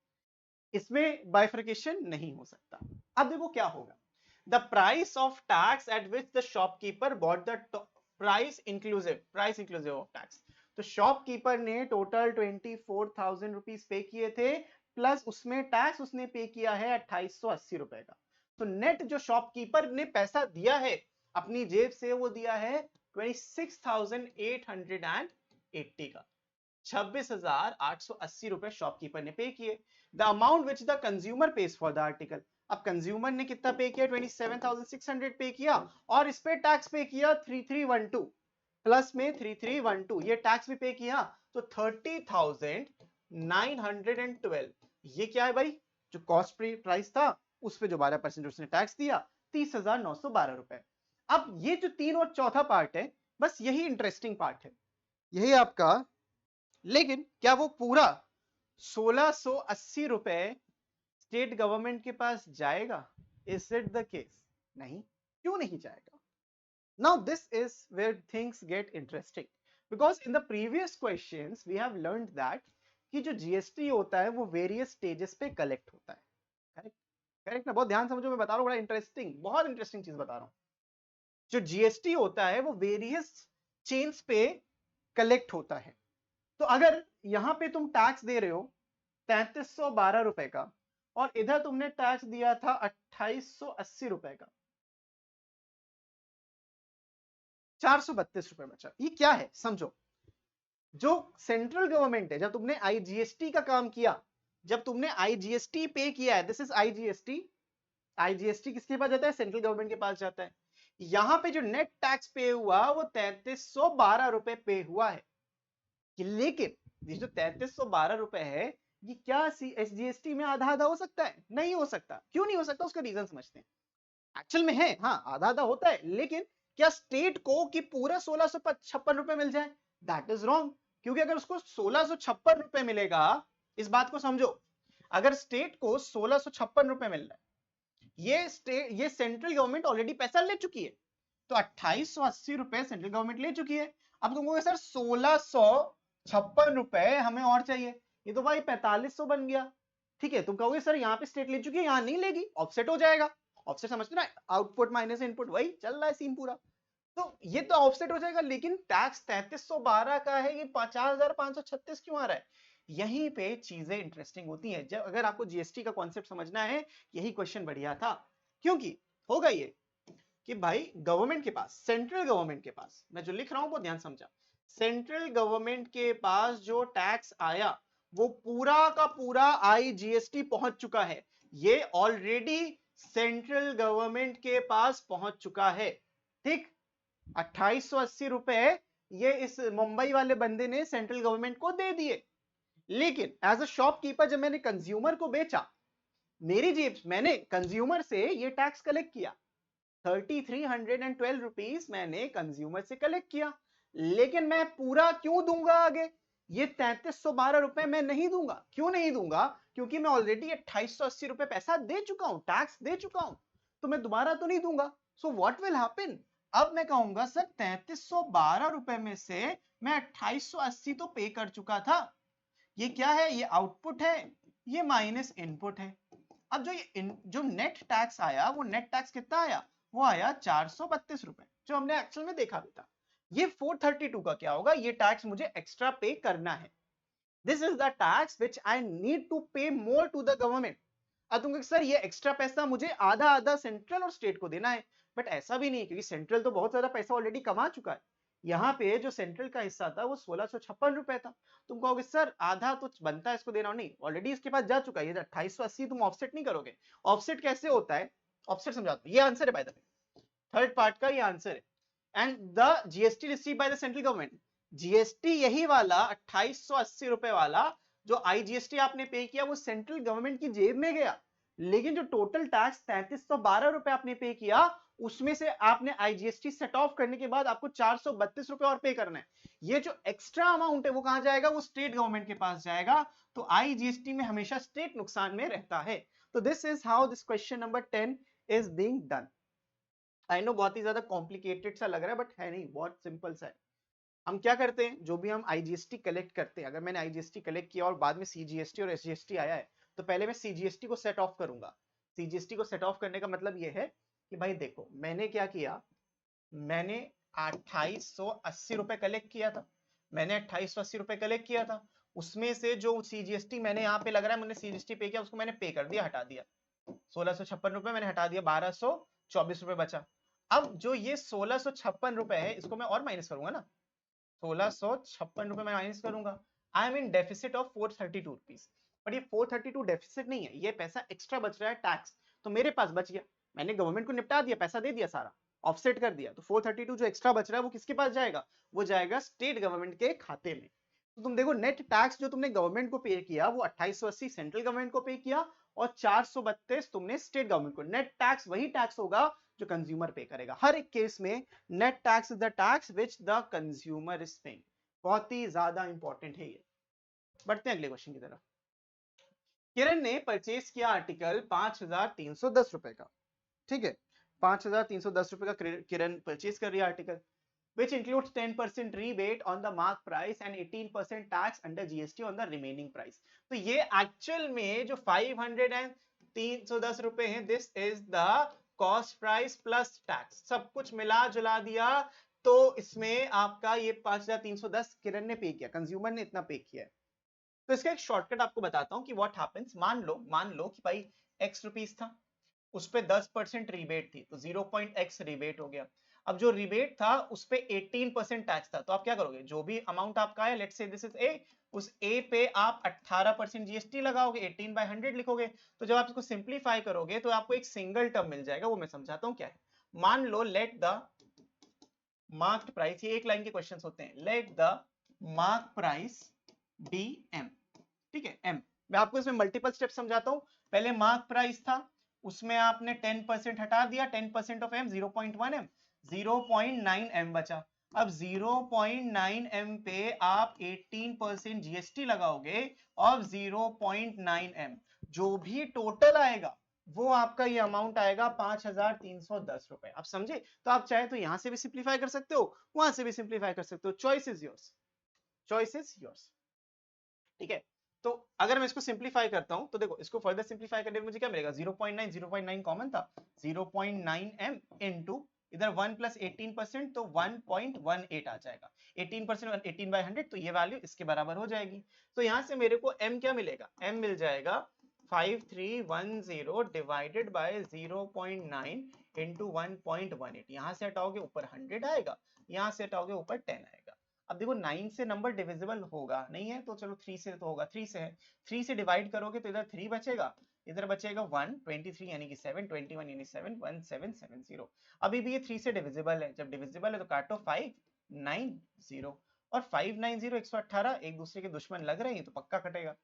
इसमें बाइफर्केशन नहीं हो सकता. अब देखो क्या होगा. The price of tax at which the shopkeeper bought the price inclusive of tax. तो शॉपकीपर ने टोटल 24,000 रुपीज पे किए थे, प्लस उसमें टैक्स उसने पे किया है 2880 रुपए का. तो नेट जो शॉपकीपर ने पैसा दिया है अपनी जेब से वो दिया है 26,880 का. 26,880 रुपए शॉपकीपर ने पे किए. The amount which the consumer pays for the article. अब कंज्यूमर ने कितना पे किया, 27,600 पे किया और इस पे टैक्स पे किया 3312 प्लस में 3312, ये टैक्स भी पे किया तो 30,912. ये क्या है भाई, जो कॉस्ट प्राइस था उस पे जो 12% उसने टैक्स दिया, 30,912 रुपए. अब ये जो 3 और चौथा पार्ट है, बस यही इंटरेस्टिंग पार्ट है, यही आपका. लेकिन क्या वो पूरा 1,680 रुपए स्टेट गवर्नमेंट के पास जाएगा? Is it the case? नहीं. क्यों नहीं जाएगा? Now this is where things get interesting because in the previous questions we have learned that कि जो जीएसटी होता है वो वेरियस स्टेजेस पे कलेक्ट होता है. करेक्ट, करेक्ट ना? बहुत ध्यान समझो, मैं बता रहा हूँ, बड़ा इंटरेस्टिंग, बहुत इंटरेस्टिंग चीज बता रहा हूँ. जो जीएसटी होता है वो वेरियस चेन्स पे कलेक्ट होता है. तो अगर यहाँ पे तुम टैक्स दे रहे हो 3312 रुपए का और इधर तुमने टैक्स दिया था 2880 रुपए का, 432 रुपए बचा. ये क्या है समझो. जो सेंट्रल गवर्नमेंट है, जब तुमने आईजीएसटी का काम किया, जब तुमने आईजीएसटी पे किया है, दिस इज आईजीएसटी. आईजीएसटी किसके पास जाता है? सेंट्रल गवर्नमेंट के पास जाता है. यहां पे जो नेट टैक्स पे हुआ वो 3312 रुपए पे हुआ है. लेकिन ये जो 3312 रुपए है, ये क्या एसजीएसटी में आधा आधा हो सकता है? नहीं हो सकता. क्यों नहीं हो सकता? उसका रीजन समझते हैं. एक्चुअल में है, हाँ आधा आधा होता है, लेकिन क्या स्टेट को कि पूरा 1656 रुपए मिल जाए? That is wrong. क्योंकि अगर उसको 1656 रुपए मिलेगा, इस बात को समझो, अगर स्टेट को 1656 रुपए मिल रहा है, ये सेंट्रल गवर्नमेंट ऑलरेडी पैसा ले चुकी है, तो 2880 रुपए सेंट्रल गवर्नमेंट ले चुकी है. अब तुम कहोगे सर 1656 रुपए हमें और चाहिए, ये तो भाई 4500 बन गया. ठीक है, तुम कहोगे सर यहाँ पे स्टेट ले चुकी है, यहाँ नहीं लेगी, ऑफसेट हो जाएगा. ऑफसेट समझते ना, आउटपुट माइनस इनपुट, वही चल रहा है सीन पूरा. तो ये तो ऑफसेट हो जाएगा, लेकिन टैक्स 3312 का है, ये 50,536 क्यों आ रहा है? यहीं पे चीजें इंटरेस्टिंग होती हैं। जब अगर आपको जीएसटी का कॉन्सेप्ट समझना है, यही क्वेश्चन बढ़िया था। क्योंकि होगा ये कि भाई गवर्नमेंट के पास, सेंट्रल गवर्नमेंट के पास, मैं जो लिख रहा हूं वो ध्यान समझा, सेंट्रल गवर्नमेंट के पास जो टैक्स आया वो पूरा का पूरा आईजीएसटी पहुंच चुका है। ये ऑलरेडी सेंट्रल गवर्नमेंट के पास पहुंच चुका है। ठीक, 2880 रुपए ये इस मुंबई वाले बंदे ने सेंट्रल गवर्नमेंट को दे दिए। लेकिन एज अ शॉपकीपर जब मैंने कंज्यूमर को बेचा, मेरी जेब, मैंने कंज्यूमर से ये टैक्स कलेक्ट किया, 3312 रुपीस मैंने कंज्यूमर से कलेक्ट किया। लेकिन मैं पूरा क्यों दूंगा आगे? ये 3312 रुपए मैं नहीं दूंगा। क्यों नहीं दूंगा? क्योंकि मैं ऑलरेडी 2880 रुपए पैसा दे चुका हूं, टैक्स दे चुका हूं, तो मैं दोबारा तो नहीं दूंगा। So what will happen? अब मैं कहूंगा सर 3312 रुपए में से मैं 2880 तो पे कर चुका था, ये क्या है? ये आउटपुट है, ये माइनस इनपुट है। अब जो नेट टैक्स आया, वो नेट टैक्स कितना आया? वो आया 432 रुपए, जो हमने एक्चुअल में देखा भी था। ये 432 का क्या होगा? ये टैक्स मुझे एक्स्ट्रा पे करना है। This is the tax which I need to pay more to the government. अब तुम सर ये एक्स्ट्रा पैसा मुझे आधा आधा सेंट्रल और स्टेट को देना है, बट ऐसा भी नहीं, क्योंकि सेंट्रल तो बहुत ज्यादा पैसा ऑलरेडी कमा चुका है। यहाँ पे जो सेंट्रल का हिस्सा था वो 1656 रुपए था। तुम कहोगे सर आधा तो बनता है इसको देना, नहीं, ऑलरेडी इसके पास जा चुका है, ये 2880 तुम ऑफसेट नहीं करोगे। ऑफसेट कैसे होता है? ऑफसेट समझाता हूं, ये आंसर है by the way, third part का ये आंसर है। And the GST receive by the central government, GST यही वाला 2880 रुपए वाला जो आईजीएसटी आपने पे किया वो सेंट्रल गवर्नमेंट की जेब में गया। लेकिन जो टोटल टैक्स 3312 रुपए आपने पे किया, उसमें से आपने आईजीएसटी सेट ऑफ करने के बाद आपको 432 रुपए और पे करना है। ये जो एक्स्ट्रा अमाउंट है वो कहां जाएगा? वो स्टेट गवर्नमेंट के पास जाएगा। तो आईजीएसटी में हमेशा स्टेट नुकसान में रहता है। तो this is how this question number 10 is being done. I know बहुत ही ज्यादा कॉम्प्लिकेटेड सा लग रहा है, बट है नहीं, बहुत सिंपल सा है। हम क्या करते हैं, जो भी हम आईजीएसटी कलेक्ट करते हैं, अगर मैंने आईजीएसटी कलेक्ट किया और बाद में सीजीएसटी और एसजीएसटी आया है, तो पहले मैं सीजीएसटी को सेट ऑफ करूंगा। सीजीएसटी को सेट ऑफ करने का मतलब ये है कि भाई देखो मैंने क्या किया, मैंने 2880 रुपए कलेक्ट किया था, मैंने 2880 रुपए कलेक्ट किया था, उसमें से जो सीजीएसटी मैंने यहाँ पे लग रहा है मैंने सीजीएसटी पे किया, उसको मैंने पे कर दिया, हटा दिया, 1656 रुपए मैंने हटा दिया, 1224 रुपए बचा। अब जो ये 1656 रुपए है, इसको मैं और माइनस करूंगा ना, 1656 रुपए मैं माइनस करूंगा। I am in deficit of 432 rupees, but ये 432 डेफिसिट नहीं है, ये पैसा एक्स्ट्रा बच रहा है टैक्स, तो मेरे पास बच गया, मैंने गवर्नमेंट को निपटा दिया, पैसा दे दिया सारा, ऑफसेट कर दिया, तो 432 जो एक्स्ट्रा बच रहा है वो किसके पास जाएगा? वो जाएगा स्टेट गवर्नमेंट के खाते में। तो तुम देखो नेट टैक्स जो तुमने गवर्नमेंट को पे किया वो 2880 सेंट्रल गवर्नमेंट को पे किया और 432 तुमने स्टेट गवर्नमेंट को। नेट टैक्स वही टैक्स होगा जो कंज्यूमर पे करेगा हर एक केस में। Net tax is the tax which the consumer is paying. बहुत ही ज्यादा इंपॉर्टेंट है ये। बढ़ते हैं अगले क्वेश्चन की तरफ। किरण ने परचेज किया आर्टिकल 5310 रुपए का, ठीक है, 5310 रुपए का किरण परचेज कर रही है article, which includes 10% rebate on the mark price and 18% tax under GST on the remaining price। तो ये एक्चुअल में जो 50310 रुपए हैं, this is the cost price plus tax, सब कुछ मिला जुला दिया, तो इसमें आपका ये 5310 किरण ने पे किया, कंज्यूमर ने इतना पे किया है। तो इसका एक शॉर्टकट आपको बताता हूं कि व्हाट हैपेंस। मान लो कि भाई x रुपीस था, उस पे 10% रिबेट थी, तो 0.x रिबेट हो गया। अब जो रिबेट था उस पे 18% टैक्स था, तो आप क्या करोगे, जो भी अमाउंट आपका है, let's say this is a, उस ए पे आप 18% जीएसटी लगाओगे, 18/100 लिखोगे। तो जब आप इसको सिंप्लीफाई करोगे तो आपको एक सिंगल टर्म मिल जाएगा, वो मैं समझाता हूं क्या है। मान लो लेट द मार्क्ड प्राइस, ये एक लाइन के क्वेश्चंस होते हैं, let the mark price be M, ठीक है, एम। मैं आपको इसमें मल्टीपल स्टेप समझाता हूं। पहले मार्क प्राइस था, उसमें आपने 10% हटा दिया, 10% ऑफ एम 0.1 एम, 0.9 एम बचा। अब 0.9 एम पे आप 18% जीएसटी लगाओगे और 0.9 एम, जो भी टोटल आएगा वो आपका ये अमाउंट आएगा 5310 रुपए। आप समझे? तो आप चाहे तो यहां से भी सिंप्लीफाई कर सकते हो, वहां से भी सिंप्लीफाई कर सकते हो, choice is yours, choice is yours, ठीक है। तो अगर मैं इसको सिंप्लीफाई करता हूं तो देखो, इसको फर्दर सिंप्लीफाई करने में मुझे क्या मिलेगा, 0.9 कॉमन था, 0.9 m इनटू इधर 1 प्लस 18% तो 1.18 आ जाएगा। 18% 18/100 तो ये वैल्यू इसके बराबर हो जाएगी। तो यहाँ से मेरे को m क्या मिलेगा, m मिल जाएगा 5310 डिवाइडेड बाय 0.9 इंटू 1.18। यहाँ से हटाओगे ऊपर 100 आएगा, यहाँ से हटाओगे ऊपर 10 आएगा। अब देखो 9 से नंबर डिविजिबल होगा नहीं है, तो चलो 3 से तो होगा, 3 से है, 3 से डिवाइड करोगे तो इधर 3 बचेगा, इधर बचेगा 1, 23 यानी कि 7, 21 यानी 7, 1770। अभी भी ये 3 से डिविजिबल है, जब डिविजिबल है तो काटो 590 और 590 118 एक दूसरे के दुश्मन लग रहे हैं तो पक्का कटेगा।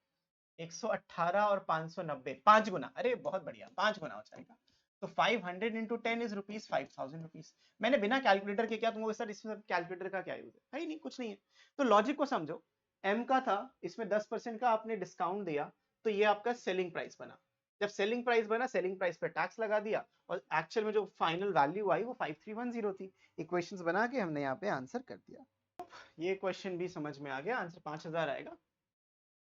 118 और 590 5 गुना, अरे बहुत बढ़िया 5 गुना हो जाएगा। तो 500 इंटू 10 इज रुपीज 5000 रुपीज। मैंने बिना कैलकुलेटर के किया, तुमको सर इसमें कैलकुलेटर का क्या यूज है ही नहीं, कुछ नहीं है। तो लॉजिक को समझो, m का था, इसमें 10% का आपने डिस्काउंट दिया तो ये आपका सेलिंग प्राइस बना। जब सेलिंग प्राइस बना, सेलिंग प्राइस पे टैक्स लगा दिया और एक्चुअल में जो फाइनल वैल्यू आई वो 5310 थी। इक्वेशंस बना के हमने यहाँ पे आंसर कर दिया। ये क्वेश्चन भी समझ में आ गया, आंसर 5000 आएगा।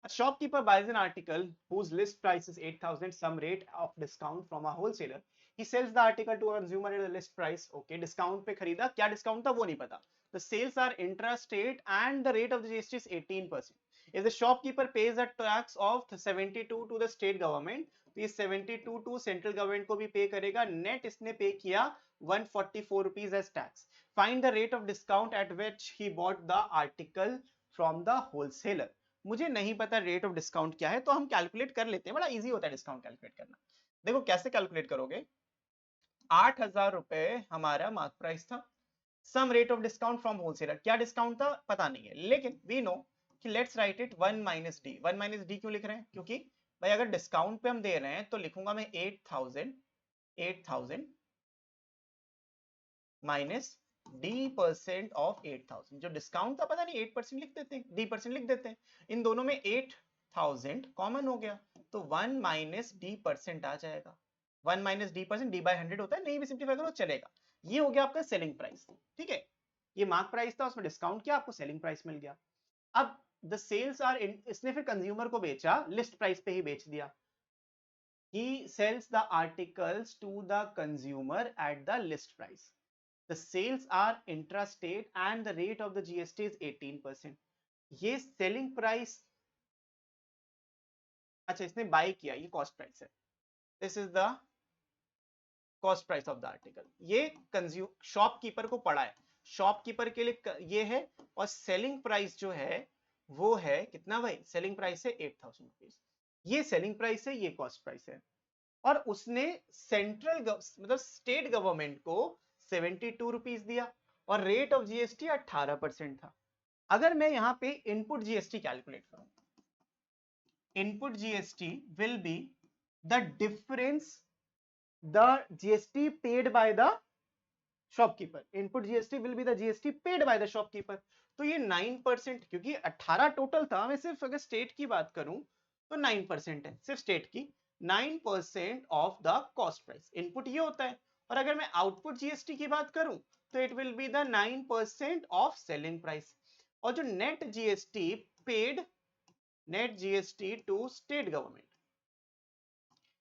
A shopkeeper buys an article whose list price is 8,000, some rate of discount from a wholesaler. He sells the article to a consumer at the list price. Okay, discount पे खरीदा, क्या discount था वो नहीं पता. The sales are intra-state and the rate of the GST is 18%. If the shopkeeper pays a tax of 72 to the state government, तो ये 72 to central government को भी pay करेगा. Net इसने pay किया 144 rupees as tax. Find the rate of discount at which he bought the article from the wholesaler. मुझे नहीं पता रेट ऑफ डिस्काउंट क्या है, तो हम कैलकुलेट कर लेते हैं, बड़ा इजी होता है डिस्काउंट कैलकुलेट करना। देखो कैसे कैलकुलेट करोगे, 8000 रुपए हमारा मार्क प्राइस था, some rate of discount from wholesaler, क्या डिस्काउंट था पता नहीं है, लेकिन वी नो कि let's write it 1 minus D. 1 minus D क्यों लिख रहे हैं, क्योंकि भाई अगर डिस्काउंट पे हम दे रहे हैं तो लिखूंगा मैं 8000 माइनस d% ऑफ 8000। जो डिस्काउंट था पता नहीं 8% लिख देते हैं, d% लिख देते हैं, इन दोनों में 8000 कॉमन हो गया तो 1 माइनस d% आ जाएगा। 1 माइनस d%, d/100 होता है, नहीं भी सिंप्लीफाई करो चलेगा। ये हो गया आपका सेलिंग प्राइस, ठीक है। ये मार्क प्राइस था, उसमें डिस्काउंट किया, आपको सेलिंग प्राइस मिल गया। अब द सेल्स आर, इसने फिर कंज्यूमर को बेचा, लिस्ट प्राइस पे ही बेच दिया। he sells the articles to the consumer at the list price. The sales are intrastate and the rate of the GST is 18%. ये सेलिंग प्राइस, अच्छा इसने बाय किया, ये कॉस्ट प्राइस है, this is the cost price of the article. ये consume shopkeeper को पड़ा है, शॉपकीपर के लिए ये है, और सेलिंग प्राइस जो है वो है कितना भाई, सेलिंग प्राइस है 8000 रुपीज। ये सेलिंग प्राइस है, ये कॉस्ट प्राइस है, और उसने सेंट्रल मतलब स्टेट गवर्नमेंट को 72 रुपीज दिया और रेट ऑफ जीएसटी 18% था। अगर मैं यहां पे इनपुट जीएसटी कैलकुलेट करूं, input GST will be the difference, the GST paid by the shopkeeper. Input GST will be the GST paid by the shopkeeper. तो ये 9%, क्योंकि 18 टोटल था, मैं सिर्फ अगर स्टेट की बात करूं तो 9% है, सिर्फ स्टेट की 9% of the cost price. Input ये होता है, और अगर मैं आउटपुट जीएसटी की बात करूं तो it will be the 9% of selling price. और जो net GST paid, net GST to state government,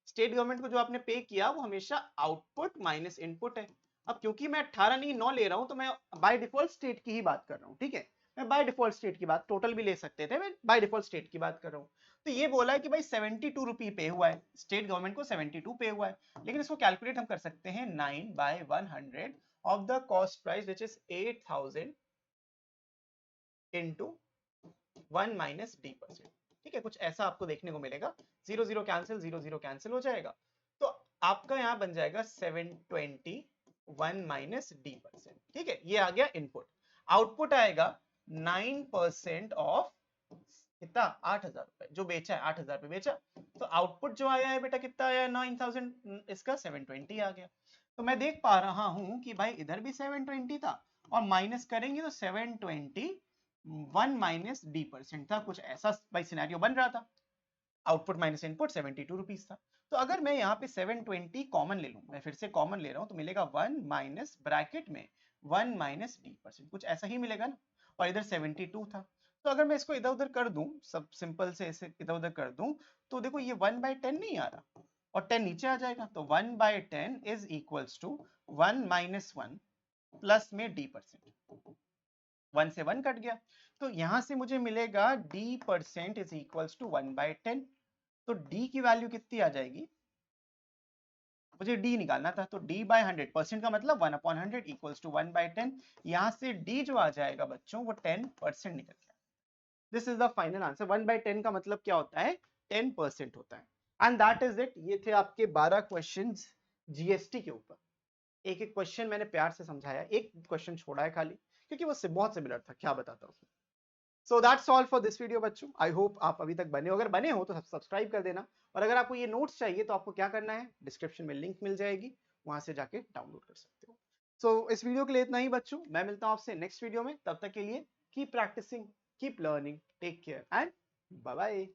state government को जो आपने पे किया वो हमेशा आउटपुट माइनस इनपुट है। अब क्योंकि मैं 18 नहीं 9 ले रहा हूं तो मैं बाय डिफॉल्ट स्टेट की ही बात कर रहा हूं, ठीक है, मैं बाय डिफॉल्ट स्टेट की बात, टोटल भी ले सकते थे, मैं बाय डिफॉल्ट स्टेट की बात कर रहा हूं। तो ये बोला है कि भाई 72 रुपी पे हुआ है, स्टेट गवर्नमेंट को 72 पे हुआ है, लेकिन इसको कैलकुलेट हम कर सकते हैं 9/100 of the cost price which is 8000 into 1 minus d%, ठीक है, कुछ ऐसा आपको देखने को मिलेगा। 0 0 कैंसिल, 0 0 कैंसिल हो जाएगा, तो आपका यहां बन जाएगा 720 1 माइनस d%, ठीक है, ये आ गया इनपुट। आउटपुट आएगा 9% ऑफ कितना, 8000 रुपए जो बेचा है, 8000 पे बेचा, तो आउटपुट जो आया है बेटा कितना आया, 9000, इसका 720 आ गया। तो मैं देख पा रहा हूं कि भाई इधर भी 720 था, और माइनस करेंगे तो 720 1 माइनस d% था, कुछ ऐसा भाई सिनेरियो बन रहा था। आउटपुट माइनस इनपुट 72 रुपीज था। तो अगर मैं यहाँ पे 720 कॉमन ले लूं, मैं फिर से कॉमन ले रहा हूं, तो मिलेगा 1 माइनस ब्रैकेट में 1 माइनस d%, कुछ ऐसा ही मिलेगा ना, और इधर 72 था। तो अगर मैं इसको इधर उधर कर दूं, सब सिंपल से इसे इधर उधर कर दूं, तो देखो ये 1/10 नहीं आ रहा, और 10 नीचे आ जाएगा, तो 1/10 is equals to 1 minus 1 plus में d%, 1 से 1 कट गया, तो यहां से मुझे मिलेगा d% इज इक्वल्स टू 1/10। तो d की वैल्यू कितनी आ जाएगी, मुझे d निकालना था, तो d बाय 100% का मतलब 1/100 इक्वल्स टू 1/10। यहां से d जो आ जाएगा बच्चों वो 10% निकल गया। This is the final answer. 1/10 का मतलब क्या होता है, 10% होता है। And that is it. ये थे आपके 12 क्वेश्चंस जीएसटी के ऊपर। एक एक क्वेश्चन मैंने प्यार से समझाया, एक क्वेश्चन छोड़ा है खाली, क्योंकि वो बहुत सिमिलर था, क्या बताता हूँ। So that's all for this video बच्चों। आई होप आप अभी तक बने हो, अगर बने हो तो सब्सक्राइब कर देना, और अगर आपको ये नोट्स चाहिए तो आपको क्या करना है, डिस्क्रिप्शन में लिंक मिल जाएगी, वहां से जाके डाउनलोड कर सकते हो। सो इस वीडियो के लिए इतना ही बच्चों, मैं मिलता हूं आपसे नेक्स्ट वीडियो में, तब तक के लिए keep practising, keep learning, take care and bye bye.